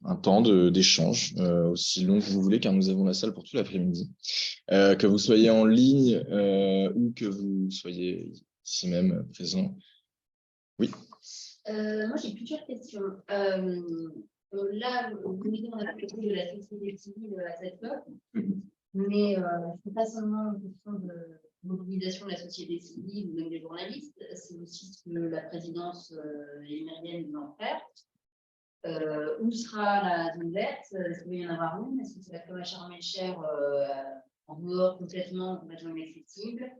un temps d'échange aussi long que vous voulez, car nous avons la salle pour tout l'après-midi. Que vous soyez en ligne ou que vous soyez ici même présent. Oui. Moi, j'ai plusieurs questions. Là, vous me dites qu'on a parlé de la société civile à cette COP, mais ce n'est pas seulement une question de mobilisation de la société civile ou même des journalistes, c'est aussi ce que la présidence émérienne veut en faire. Où sera la zone verte? Est-ce qu'il va y en avoir une? Est-ce que c'est la COP à Charles-Méchère en dehors complètement inaccessible?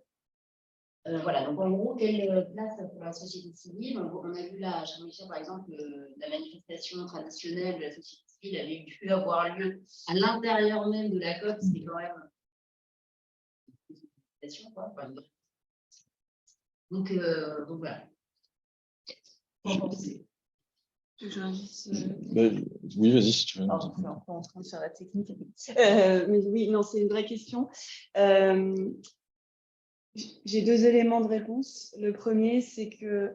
Voilà, donc en gros, quelle place pour la société civile? On a vu là à Charles-Méchère, par exemple, la manifestation traditionnelle de la société civile avait pu avoir lieu à l'intérieur même de la COP, c'était quand même une manifestation, quoi. Donc voilà. Qu'en pensez? Oui, vas-y si tu veux. On est en train de faire la technique. Mais oui, non, c'est une vraie question. J'ai 2 éléments de réponse. Le premier, c'est que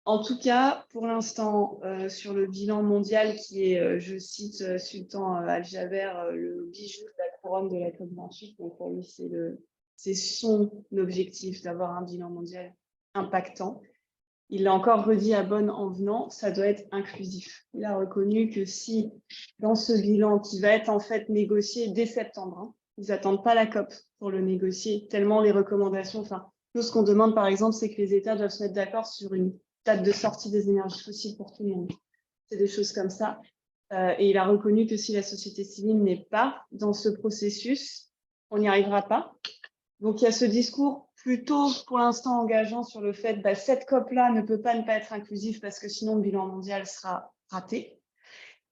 En tout cas, pour l'instant, sur le bilan mondial qui est, je cite Sultan Al-Jaber, le bijou de la couronne de la COP28. Donc pour lui, c'est son objectif d'avoir un bilan mondial impactant. Il l'a encore redit à Bonn en venant, ça doit être inclusif. Il a reconnu que si, dans ce bilan qui va être en fait négocié dès septembre, hein, ils n'attendent pas la COP pour le négocier, tellement les recommandations, enfin, nous, ce qu'on demande, par exemple, c'est que les États doivent se mettre d'accord sur une date de sortie des énergies fossiles pour tout le monde. C'est des choses comme ça. Et il a reconnu que si la société civile n'est pas dans ce processus, on n'y arrivera pas. Donc, il y a ce discours plutôt, pour l'instant, engageant sur le fait que cette COP-là ne peut pas ne pas être inclusive parce que sinon, le bilan mondial sera raté.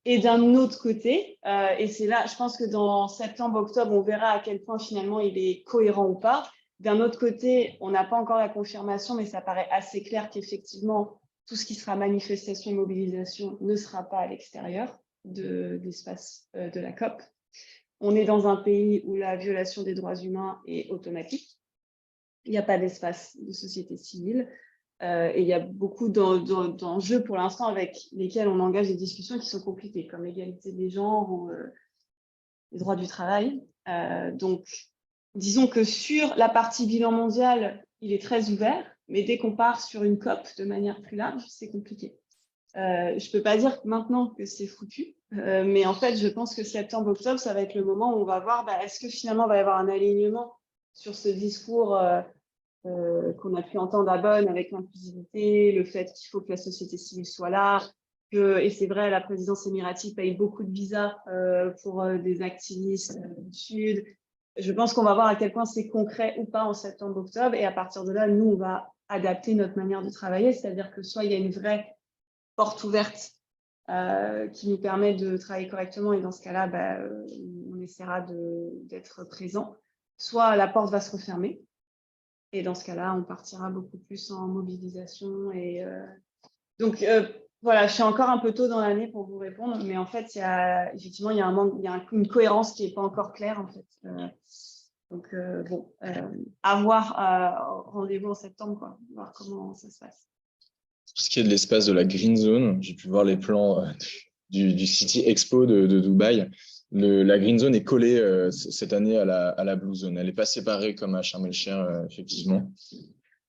Et d'un autre côté, et c'est là, je pense que dans septembre, octobre, on verra à quel point finalement il est cohérent ou pas. D'un autre côté, on n'a pas encore la confirmation, mais ça paraît assez clair qu'effectivement, tout ce qui sera manifestation et mobilisation ne sera pas à l'extérieur de l'espace de la COP. On est dans un pays où la violation des droits humains est automatique. Il n'y a pas d'espace de société civile. Et il y a beaucoup d'enjeux pour l'instant avec lesquels on engage des discussions qui sont compliquées, comme l'égalité des genres ou les droits du travail. Donc, disons que sur la partie bilan mondial, il est très ouvert, mais dès qu'on part sur une COP de manière plus large, c'est compliqué. Je ne peux pas dire maintenant que c'est foutu, mais en fait, je pense que septembre-octobre, ça va être le moment où on va voir est-ce que finalement, il va y avoir un alignement sur ce discours qu'on a pu entendre à Bonn avec l'inclusivité, le fait qu'il faut que la société civile soit là, et c'est vrai, la présidence émiratie paye beaucoup de visas pour des activistes du Sud. Je pense qu'on va voir à quel point c'est concret ou pas en septembre-octobre, et à partir de là, nous, on va adapter notre manière de travailler, c'est-à-dire que soit il y a une vraie porte ouverte qui nous permet de travailler correctement, et dans ce cas-là, on essaiera d'être présent, soit la porte va se refermer. Et dans ce cas-là, on partira beaucoup plus en mobilisation. Donc, voilà, je suis encore un peu tôt dans l'année pour vous répondre, mais en fait, effectivement, il y a un manque, il y a une cohérence qui n'est pas encore claire, en fait. Donc, bon, à voir, rendez-vous en septembre, quoi, voir comment ça se passe. Pour ce qui est de l'espace de la Green Zone, j'ai pu voir les plans du City Expo de Dubaï. La Green Zone est collée cette année à la Blue Zone. Elle n'est pas séparée comme à Sharm el-Sheikh, effectivement.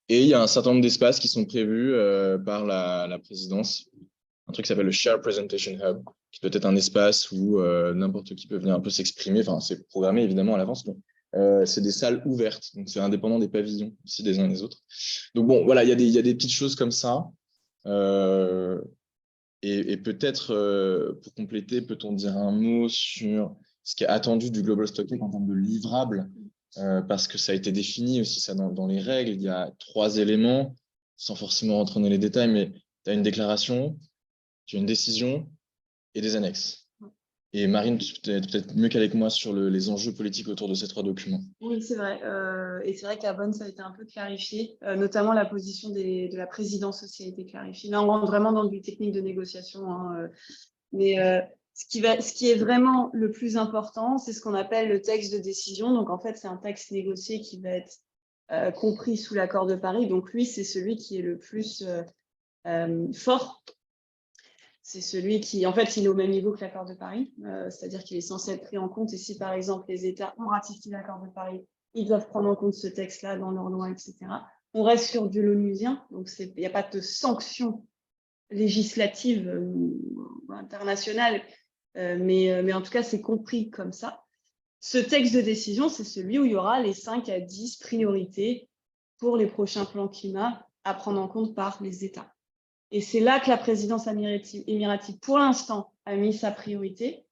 Et il y a un certain nombre d'espaces qui sont prévus par la présidence. Un truc qui s'appelle le Share Presentation Hub, qui doit être un espace où n'importe qui peut venir un peu s'exprimer. Enfin, c'est programmé évidemment à l'avance, mais c'est des salles ouvertes. Donc, c'est indépendant des pavillons aussi des uns des autres. Donc, bon, voilà, il y a des petites choses comme ça. Et peut-être, pour compléter, peut-on dire un mot sur ce qui est attendu du Global Stocktake en termes de livrables, parce que ça a été défini aussi ça dans les règles. Il y a 3 éléments, sans forcément rentrer dans les détails, mais tu as une déclaration, tu as une décision et des annexes. Et Marine, tu es peut-être mieux qu'avec moi sur les enjeux politiques autour de ces 3 documents. Oui, c'est vrai. Et c'est vrai qu'à Bonn, ça a été un peu clarifié, notamment la position de la présidence aussi a été clarifiée. Là, on rentre vraiment dans du technique de négociation. Hein, mais ce qui est vraiment le plus important, c'est ce qu'on appelle le texte de décision. Donc, en fait, c'est un texte négocié qui va être compris sous l'accord de Paris. Donc, lui, c'est celui qui est le plus fort. C'est celui qui, en fait, il est au même niveau que l'accord de Paris, c'est-à-dire qu'il est censé être pris en compte. Et si, par exemple, les États ont ratifié l'accord de Paris, ils doivent prendre en compte ce texte-là dans leurs lois, etc. On reste sur du l'onusien, donc il n'y a pas de sanctions législatives ou internationales, mais en tout cas, c'est compris comme ça. Ce texte de décision, c'est celui où il y aura les 5 à 10 priorités pour les prochains plans climat à prendre en compte par les États. Et c'est là que la présidence émiratie, pour l'instant, a mis sa priorité,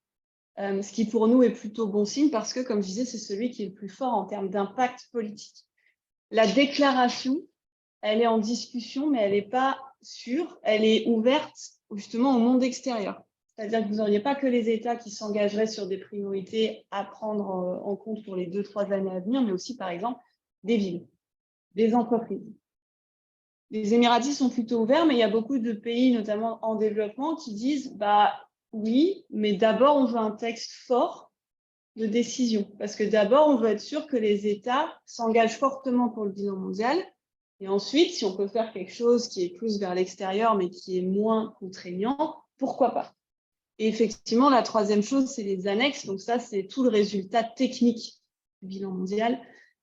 ce qui pour nous est plutôt bon signe parce que, comme je disais, c'est celui qui est le plus fort en termes d'impact politique. La déclaration, elle est en discussion, mais elle n'est pas sûre. Elle est ouverte justement au monde extérieur. C'est-à-dire que vous n'auriez pas que les États qui s'engageraient sur des priorités à prendre en compte pour les 2-3 années à venir, mais aussi, par exemple, des villes, des entreprises. Les Émiratis sont plutôt ouverts, mais il y a beaucoup de pays, notamment en développement, qui disent oui, mais d'abord, on veut un texte fort de décision. Parce que d'abord, on veut être sûr que les États s'engagent fortement pour le bilan mondial Et ensuite, si on peut faire quelque chose qui est plus vers l'extérieur, mais qui est moins contraignant, pourquoi pas? Et effectivement, la troisième chose, c'est les annexes. Donc ça, c'est tout le résultat technique du bilan mondial.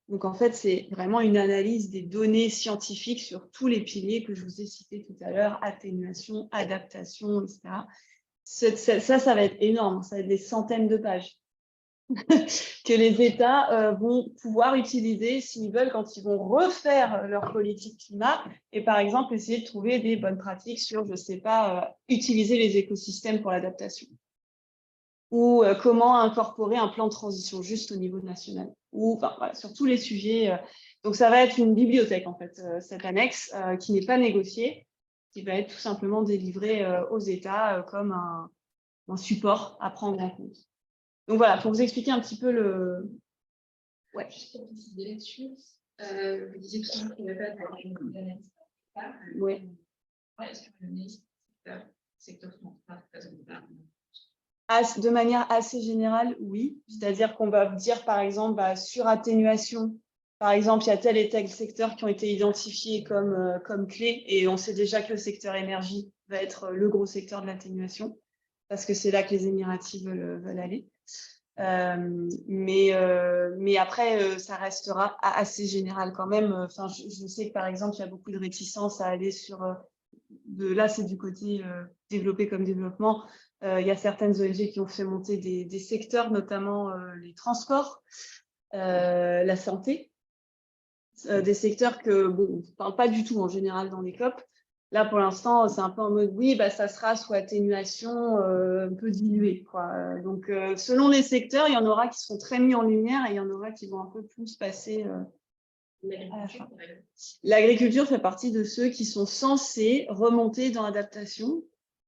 Donc en fait, c'est vraiment une analyse des données scientifiques sur tous les piliers que je vous ai cités tout à l'heure, atténuation, adaptation, etc. Ça va être énorme, ça va être des centaines de pages que les États vont pouvoir utiliser s'ils veulent quand ils vont refaire leur politique climat et par exemple essayer de trouver des bonnes pratiques sur, je ne sais pas, utiliser les écosystèmes pour l'adaptation ou comment incorporer un plan de transition juste au niveau national ou enfin, voilà, sur tous les sujets. Donc ça va être une bibliothèque en fait, cette annexe qui n'est pas négociée, qui va être tout simplement délivrée aux États comme un support à prendre en compte. Donc voilà, pour vous expliquer un petit peu le... Ouais. Juste pour préciser là-dessus, vous disiez tout à l'heure qu'il n'y avait pas de l'analyse. Oui. Est-ce que l'analyse secteur de manière assez générale, oui. C'est-à-dire qu'on va dire, par exemple, sur atténuation, par exemple, il y a tel et tel secteur qui ont été identifiés comme clés et on sait déjà que le secteur énergie va être le gros secteur de l'atténuation parce que c'est là que les Émiratis veulent aller. Mais après, ça restera assez général quand même. Enfin, je sais que par exemple, il y a beaucoup de réticence à aller sur... là, c'est du côté développé comme développement. Il y a certaines ONG qui ont fait monter des secteurs, notamment les transports, la santé, des secteurs que, bon, on ne parle pas du tout en général dans les COP. Là, pour l'instant, c'est un peu en mode, oui, ça sera sous atténuation un peu diluée, quoi. Donc, selon les secteurs, il y en aura qui seront très mis en lumière et il y en aura qui vont un peu plus passer à la fin. L'agriculture fait partie de ceux qui sont censés remonter dans l'adaptation,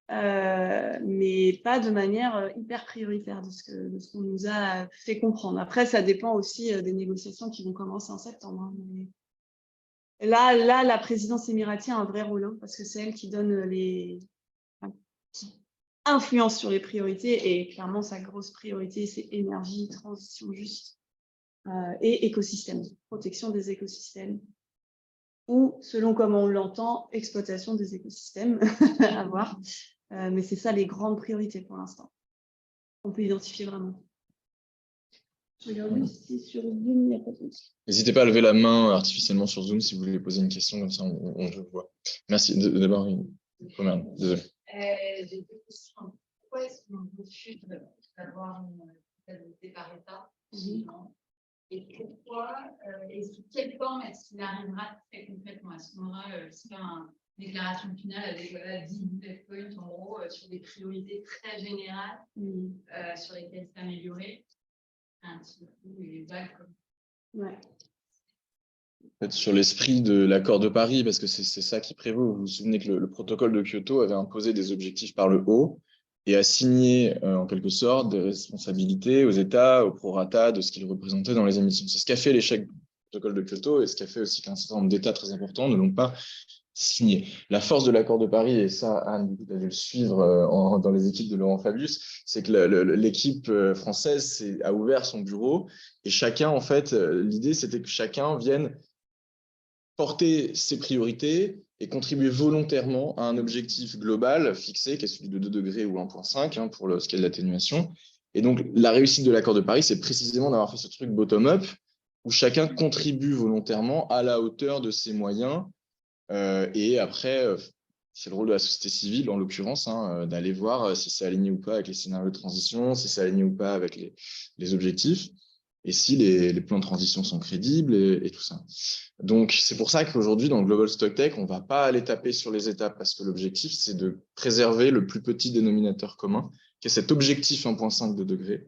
mais pas de manière hyper prioritaire de ce qu'on nous a fait comprendre. Après, ça dépend aussi des négociations qui vont commencer en septembre. Hein, mais... Là, la présidence émiratienne a un vrai rôle, hein, parce que c'est elle qui donne qui influence sur les priorités, et clairement, sa grosse priorité, c'est énergie, transition juste et écosystème, protection des écosystèmes, ou, selon comment on l'entend, exploitation des écosystèmes, à voir. Mais c'est ça les grandes priorités pour l'instant. On peut identifier vraiment. Je regarde juste si sur Zoom, il n'y a pas de question. N'hésitez pas à lever la main artificiellement sur Zoom si vous voulez poser une question, comme ça on le voit. Merci. D'abord, désolé. J'ai deux questions. Pourquoi est-ce qu'on refuse d'avoir une comptabilité par État? Et pourquoi et sous quelle forme est-ce qu'il arrivera très concrètement? Est-ce qu'on aura une déclaration finale avec 10 bullet points en gros sur des priorités très générales sur lesquelles s'améliorer? Un petit peu les vagues comme... Ouais. En fait, sur l'esprit de l'accord de Paris, parce que c'est ça qui prévaut. Vous vous souvenez que le protocole de Kyoto avait imposé des objectifs par le haut et assigné en quelque sorte des responsabilités aux États, au prorata de ce qu'ils représentaient dans les émissions. C'est ce qu'a fait l'échec du protocole de Kyoto et ce qui a fait aussi qu'un certain nombre d'États très importants ne l'ont pas signé. La force de l'accord de Paris, et ça, Anne, tu as dû le suivre dans les équipes de Laurent Fabius, c'est que l'équipe française a ouvert son bureau et chacun, en fait, l'idée, c'était que chacun vienne porter ses priorités et contribuer volontairement à un objectif global fixé, qui est celui de 2 degrés ou 1,5 hein, pour ce qui est de l'atténuation. Et donc, la réussite de l'accord de Paris, c'est précisément d'avoir fait ce truc bottom-up, où chacun contribue volontairement à la hauteur de ses moyens. Et après, c'est le rôle de la société civile, en l'occurrence, hein, d'aller voir si c'est aligné ou pas avec les scénarios de transition, si c'est aligné ou pas avec les objectifs, et si les plans de transition sont crédibles et tout ça. Donc, c'est pour ça qu'aujourd'hui, dans le Global Stocktake, on ne va pas aller taper sur les étapes, parce que l'objectif, c'est de préserver le plus petit dénominateur commun, qui est cet objectif 1,5 degrés,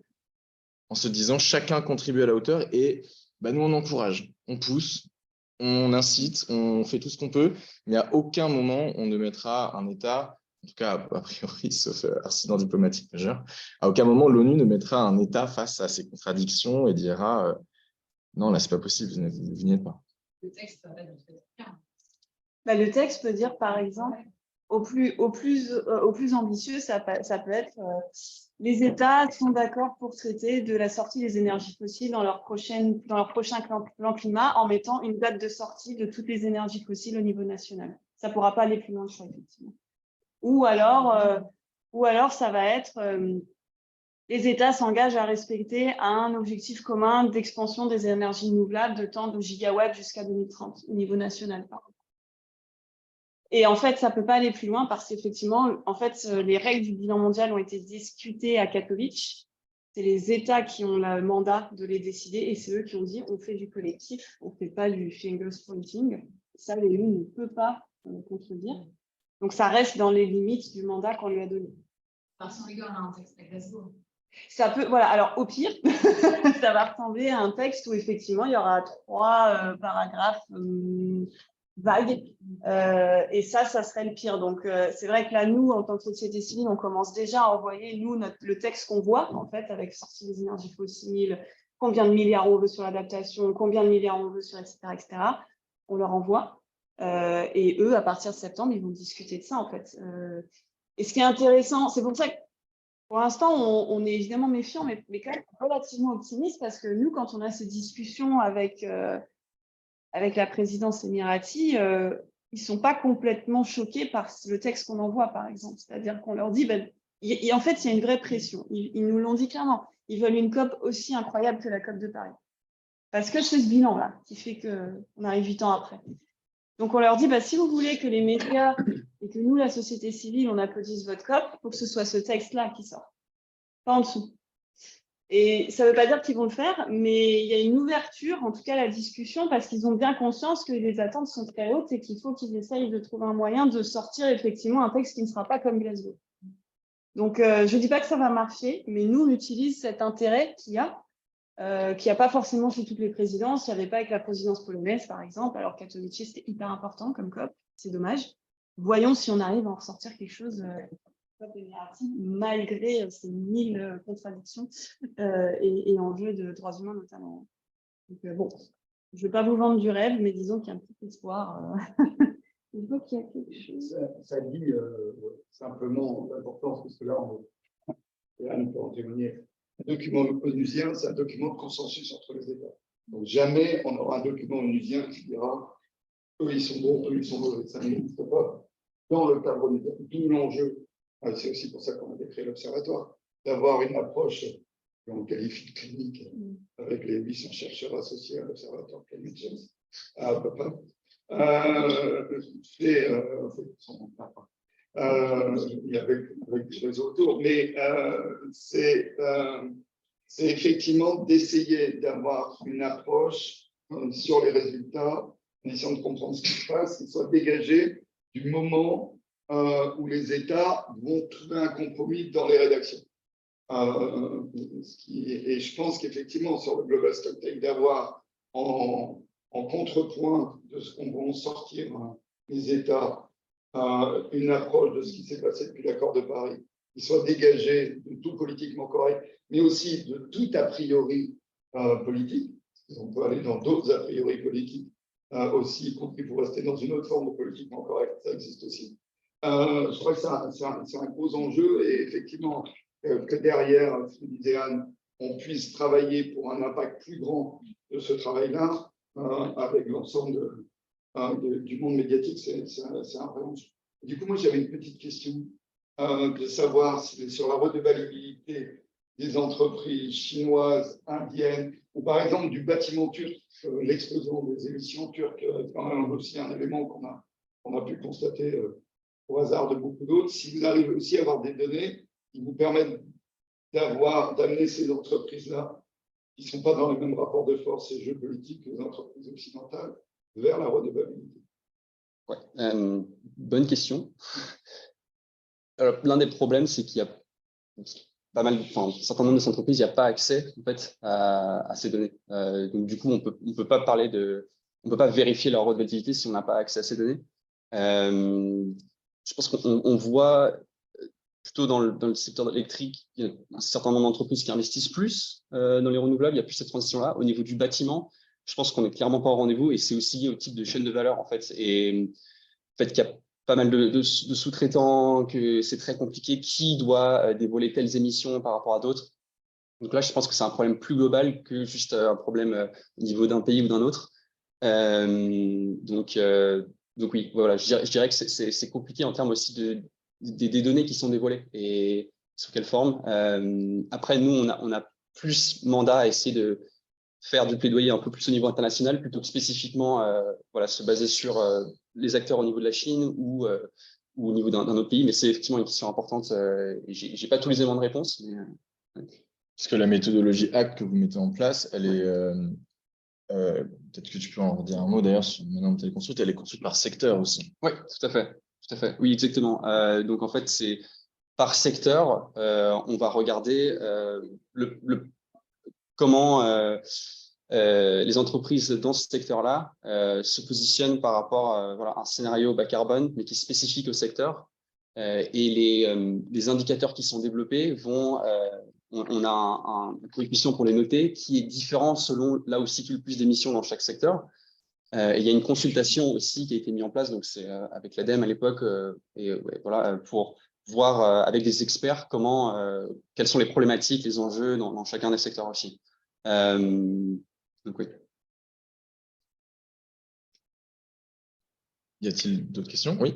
en se disant chacun contribue à la hauteur, et nous, on encourage, on pousse, on incite, on fait tout ce qu'on peut, mais à aucun moment on ne mettra un État, en tout cas a priori, sauf incident diplomatique majeur, à aucun moment l'ONU ne mettra un État face à ces contradictions et dira non, là, c'est pas possible, vous n'y êtes pas. Le texte va être bien. Le texte peut dire, par exemple, au plus ambitieux, ça peut être les États sont d'accord pour traiter de la sortie des énergies fossiles dans leur prochain plan climat en mettant une date de sortie de toutes les énergies fossiles au niveau national. Ça ne pourra pas aller plus loin que ça, effectivement. Ou alors ça va être les États s'engagent à respecter un objectif commun d'expansion des énergies renouvelables de tant de gigawatts jusqu'à 2030 au niveau national. Et en fait, ça ne peut pas aller plus loin parce qu'effectivement, en fait, les règles du bilan mondial ont été discutées à Katowice. C'est les États qui ont le mandat de les décider et c'est eux qui ont dit on fait du collectif, on ne fait pas du fingers pointing. Ça, l'EU ne peut pas contredire. Donc, ça reste dans les limites du mandat qu'on lui a donné. Par son rigueur, on a un texte à Glasgow. Ça peut, voilà. Alors, au pire, ça va ressembler à un texte où effectivement, il y aura 3 paragraphes vagues. Et ça serait le pire. Donc, c'est vrai que là, nous, en tant que société civile, on commence déjà à envoyer, nous, le texte qu'on voit, en fait, avec sortie des énergies fossiles, combien de milliards on veut sur l'adaptation, combien de milliards on veut sur, etc., etc. On leur envoie. Et eux, à partir de septembre, ils vont discuter de ça, en fait. Et ce qui est intéressant, c'est pour ça que pour l'instant, on est évidemment méfiant, mais quand même relativement optimiste parce que nous, quand on a ces discussions avec la présidence émirati, ils ne sont pas complètement choqués par le texte qu'on envoie, par exemple. C'est-à-dire qu'on leur dit, en fait, il y a une vraie pression. Ils nous l'ont dit clairement. Ils veulent une COP aussi incroyable que la COP de Paris. Parce que c'est ce bilan-là qui fait qu'on arrive 8 ans après. Donc, on leur dit, si vous voulez que les médias et que nous, la société civile, on applaudisse votre COP, il faut que ce soit ce texte-là qui sort, pas en dessous. Et ça ne veut pas dire qu'ils vont le faire, mais il y a une ouverture, en tout cas, à la discussion, parce qu'ils ont bien conscience que les attentes sont très hautes et qu'il faut qu'ils essayent de trouver un moyen de sortir effectivement un texte qui ne sera pas comme Glasgow. Donc, je ne dis pas que ça va marcher, mais nous, on utilise cet intérêt qu'il y a pas forcément chez toutes les présidences. Il n'y avait pas avec la présidence polonaise, par exemple, alors Katowice, c'était hyper important comme COP. C'est dommage. Voyons si on arrive à en ressortir quelque chose malgré ces 1000 contradictions et enjeux de droits humains notamment. Donc, bon, je ne vais pas vous vendre du rêve, mais disons qu'il y a un petit espoir. Il faut qu'il y ait quelque chose. Ça dit simplement l'importance, parce que là, on peut en témoigner. Un document onusien, c'est un document de consensus entre les États. Donc, jamais on aura un document onusien qui dira eux, ils sont bons, eux, ils sont mauvais. Ça n'existe pas. Dans le cadre onusien, d'où l'enjeu, c'est aussi pour ça qu'on a créé l'Observatoire, d'avoir une approche qu'on qualifie de clinique avec les 800 chercheurs associés à l'Observatoire Climate Change, à peu près. Il y avait des réseaux autour, mais c'est effectivement d'essayer d'avoir une approche sur les résultats, en essayant de comprendre ce qui se passe, qui soit dégagé du moment où les États vont trouver un compromis dans les rédactions. Et je pense qu'effectivement, sur le Global Stocktake, d'avoir en contrepoint de ce qu'on va en sortir les États, une approche de ce qui s'est passé depuis l'accord de Paris, qui soit dégagée de tout politiquement correct, mais aussi de tout a priori politique. On peut aller dans d'autres a priori politiques aussi, y compris pour rester dans une autre forme de politiquement correct, ça existe aussi. Je crois que c'est un gros enjeu et effectivement, que derrière, ce que disait Anne, on puisse travailler pour un impact plus grand de ce travail-là avec l'ensemble du monde médiatique, c'est un vrai enjeu. Du coup, moi, j'avais une petite question de savoir si sur la redevabilité des entreprises chinoises, indiennes, ou par exemple du bâtiment turc, l'explosion des émissions turques est quand même aussi un élément qu'on a pu constater au hasard de beaucoup d'autres. Si vous arrivez aussi à avoir des données qui vous permettent d'amener ces entreprises-là, qui ne sont pas dans les mêmes rapports de force et jeux politiques que les entreprises occidentales, vers la redevabilité. Ouais, bonne question. Alors, l'un des problèmes, c'est qu'il y a un certain nombre de ces entreprises, il n'y a pas accès en fait, à ces données. Donc, du coup, on peut pas vérifier leur redevabilité si on n'a pas accès à ces données. Je pense qu'on voit plutôt dans le secteur électrique, il y a un certain nombre d'entreprises qui investissent plus dans les renouvelables, il n'y a plus cette transition-là. Au niveau du bâtiment, je pense qu'on n'est clairement pas au rendez-vous et c'est aussi lié au type de chaîne de valeur en fait. Et en fait, qu'il n'y a pas mal de sous-traitants, que c'est très compliqué qui doit dévoiler telles émissions par rapport à d'autres. Donc là, je pense que c'est un problème plus global que juste un problème au niveau d'un pays ou d'un autre. Donc oui, voilà, je dirais que c'est compliqué en termes aussi des données qui sont dévoilées et sous quelle forme. Après, nous, on a plus mandat à essayer de faire du plaidoyer un peu plus au niveau international plutôt que spécifiquement voilà, se baser sur les acteurs au niveau de la Chine ou au niveau d'un autre pays. Mais c'est effectivement une question importante et j'ai pas tous les éléments de réponse. Mais, ouais. Parce que la méthodologie ACT que vous mettez en place, elle est, peut-être que tu peux en redire un mot d'ailleurs, maintenant que tu es construite, elle est construite par secteur aussi. Oui, tout à fait. Tout à fait. Oui, exactement. Donc, en fait, c'est par secteur, on va regarder comment les entreprises dans ce secteur-là se positionnent par rapport voilà, à un scénario bas carbone, mais qui est spécifique au secteur. Et les indicateurs qui sont développés vont… on a une coefficient pour les noter qui est différent selon là où se situe le plus d'émissions dans chaque secteur. Il y a une consultation aussi qui a été mise en place, donc c'est avec l'ADEME à l'époque, voilà, pour voir avec des experts quelles sont les problématiques, les enjeux dans chacun des secteurs aussi. Donc oui. Y a-t-il d'autres questions? Oui.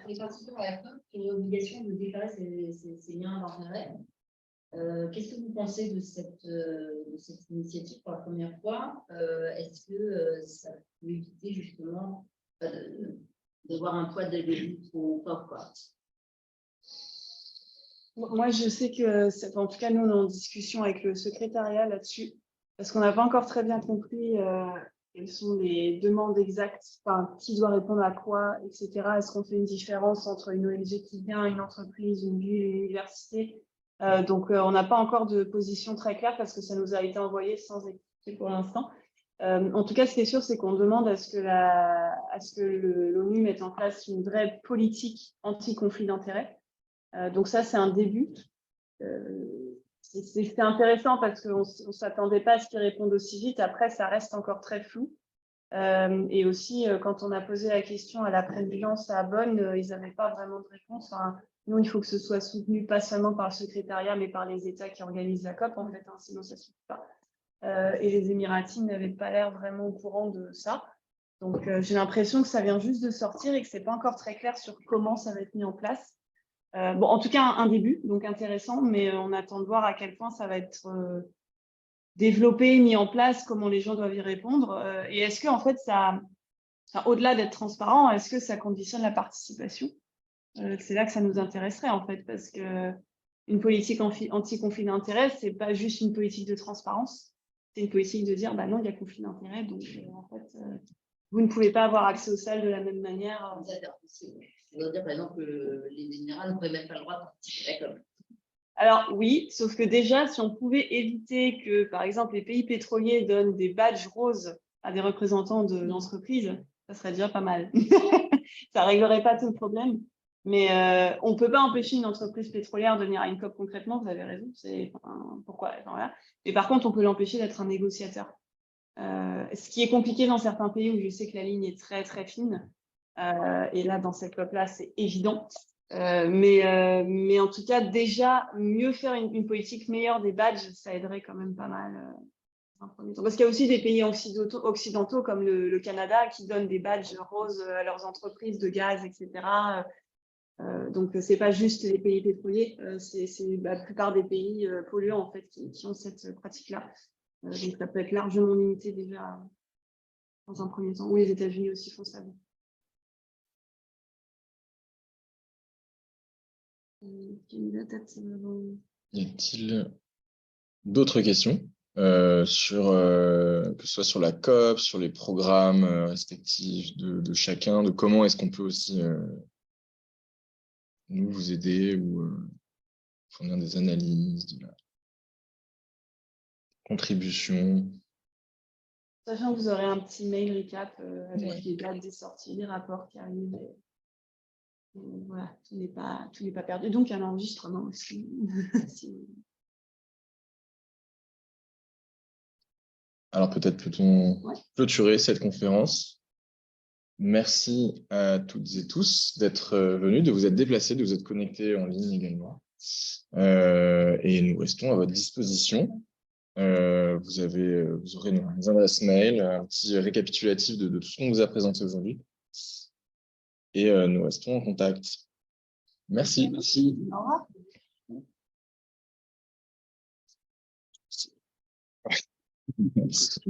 Les participants à la COP ont une obligation de déclarer ses liens d'intérêt. Qu'est-ce que vous pensez de cette initiative pour la première fois? Est-ce que ça peut éviter justement de voir un poids de début trop fort, quoi? Moi, je sais que, en tout cas, nous, on est en discussion avec le secrétariat là-dessus, parce qu'on n'a pas encore très bien compris quelles sont les demandes exactes, enfin, qui doit répondre à quoi, etc. Est-ce qu'on fait une différence entre une ONG qui vient, une entreprise, une ville, une université? Donc, on n'a pas encore de position très claire parce que ça nous a été envoyé sans expliquer pour l'instant. En tout cas, ce qui est sûr, c'est qu'on demande à ce que l'ONU mette en place une vraie politique anti-conflit d'intérêts. Donc ça, c'est un début. C'est intéressant parce qu'on ne s'attendait pas à ce qu'ils répondent aussi vite. Après, ça reste encore très flou. Et aussi, quand on a posé la question à la présidence à Bonn, ils n'avaient pas vraiment de réponse. Enfin, nous, il faut que ce soit soutenu pas seulement par le secrétariat, mais par les États qui organisent la COP, en fait, hein, sinon ça ne suffit pas. Et les Émiratis n'avaient pas l'air vraiment au courant de ça. Donc, j'ai l'impression que ça vient juste de sortir et que ce n'est pas encore très clair sur comment ça va être mis en place. Bon, en tout cas, un début, donc intéressant, mais on attend de voir à quel point ça va être développé, mis en place, comment les gens doivent y répondre. Et est-ce que, en fait, au-delà d'être transparent, est-ce que ça conditionne la participation? C'est là que ça nous intéresserait, en fait, parce que une politique anti-conflit d'intérêts, c'est pas juste une politique de transparence, c'est une politique de dire, bah non, il y a conflit d'intérêts, donc en fait, vous ne pouvez pas avoir accès aux salles de la même manière. Ça veut dire, par exemple, que les Émirats n'auraient même pas le droit de participer à la COP. Alors oui, sauf que déjà, si on pouvait éviter que, par exemple, les pays pétroliers donnent des badges roses à des représentants de l'entreprise, ça serait déjà pas mal. Ça ne réglerait pas tout le problème. Mais on ne peut pas empêcher une entreprise pétrolière de venir à une COP concrètement, vous avez raison. Pourquoi? Enfin, voilà. Mais par contre, on peut l'empêcher d'être un négociateur. Ce qui est compliqué dans certains pays où je sais que la ligne est très, très fine. Et là, dans cette COP-là, c'est évident. Mais en tout cas, déjà, mieux faire une politique meilleure des badges, ça aiderait quand même pas mal. Parce qu'il y a aussi des pays occidentaux comme le Canada qui donnent des badges roses à leurs entreprises de gaz, etc. Donc, ce n'est pas juste les pays pétroliers, c'est la plupart des pays polluants en fait, qui ont cette pratique-là. Donc, ça peut être largement limité déjà dans un premier temps. Oui, les États-Unis aussi font ça. Y a-t-il d'autres questions que ce soit sur la COP, sur les programmes respectifs de chacun, de comment est-ce qu'on peut aussi nous vous aider ou fournir des analyses, de la contribution? Sachant que vous aurez un petit mail recap avec les dates des sorties, les rapports qui arrivent. Et voilà, tout n'est pas perdu. Donc, un enregistrement aussi. Alors peut-être peut-on clôturer cette conférence. Merci à toutes et tous d'être venus, de vous être déplacés, de vous être connectés en ligne également. Et nous restons à votre disposition. Vous aurez nos adresses mail, un petit récapitulatif de tout ce qu'on vous a présenté aujourd'hui. Et nous restons en contact. Merci. Merci. Au revoir. Merci.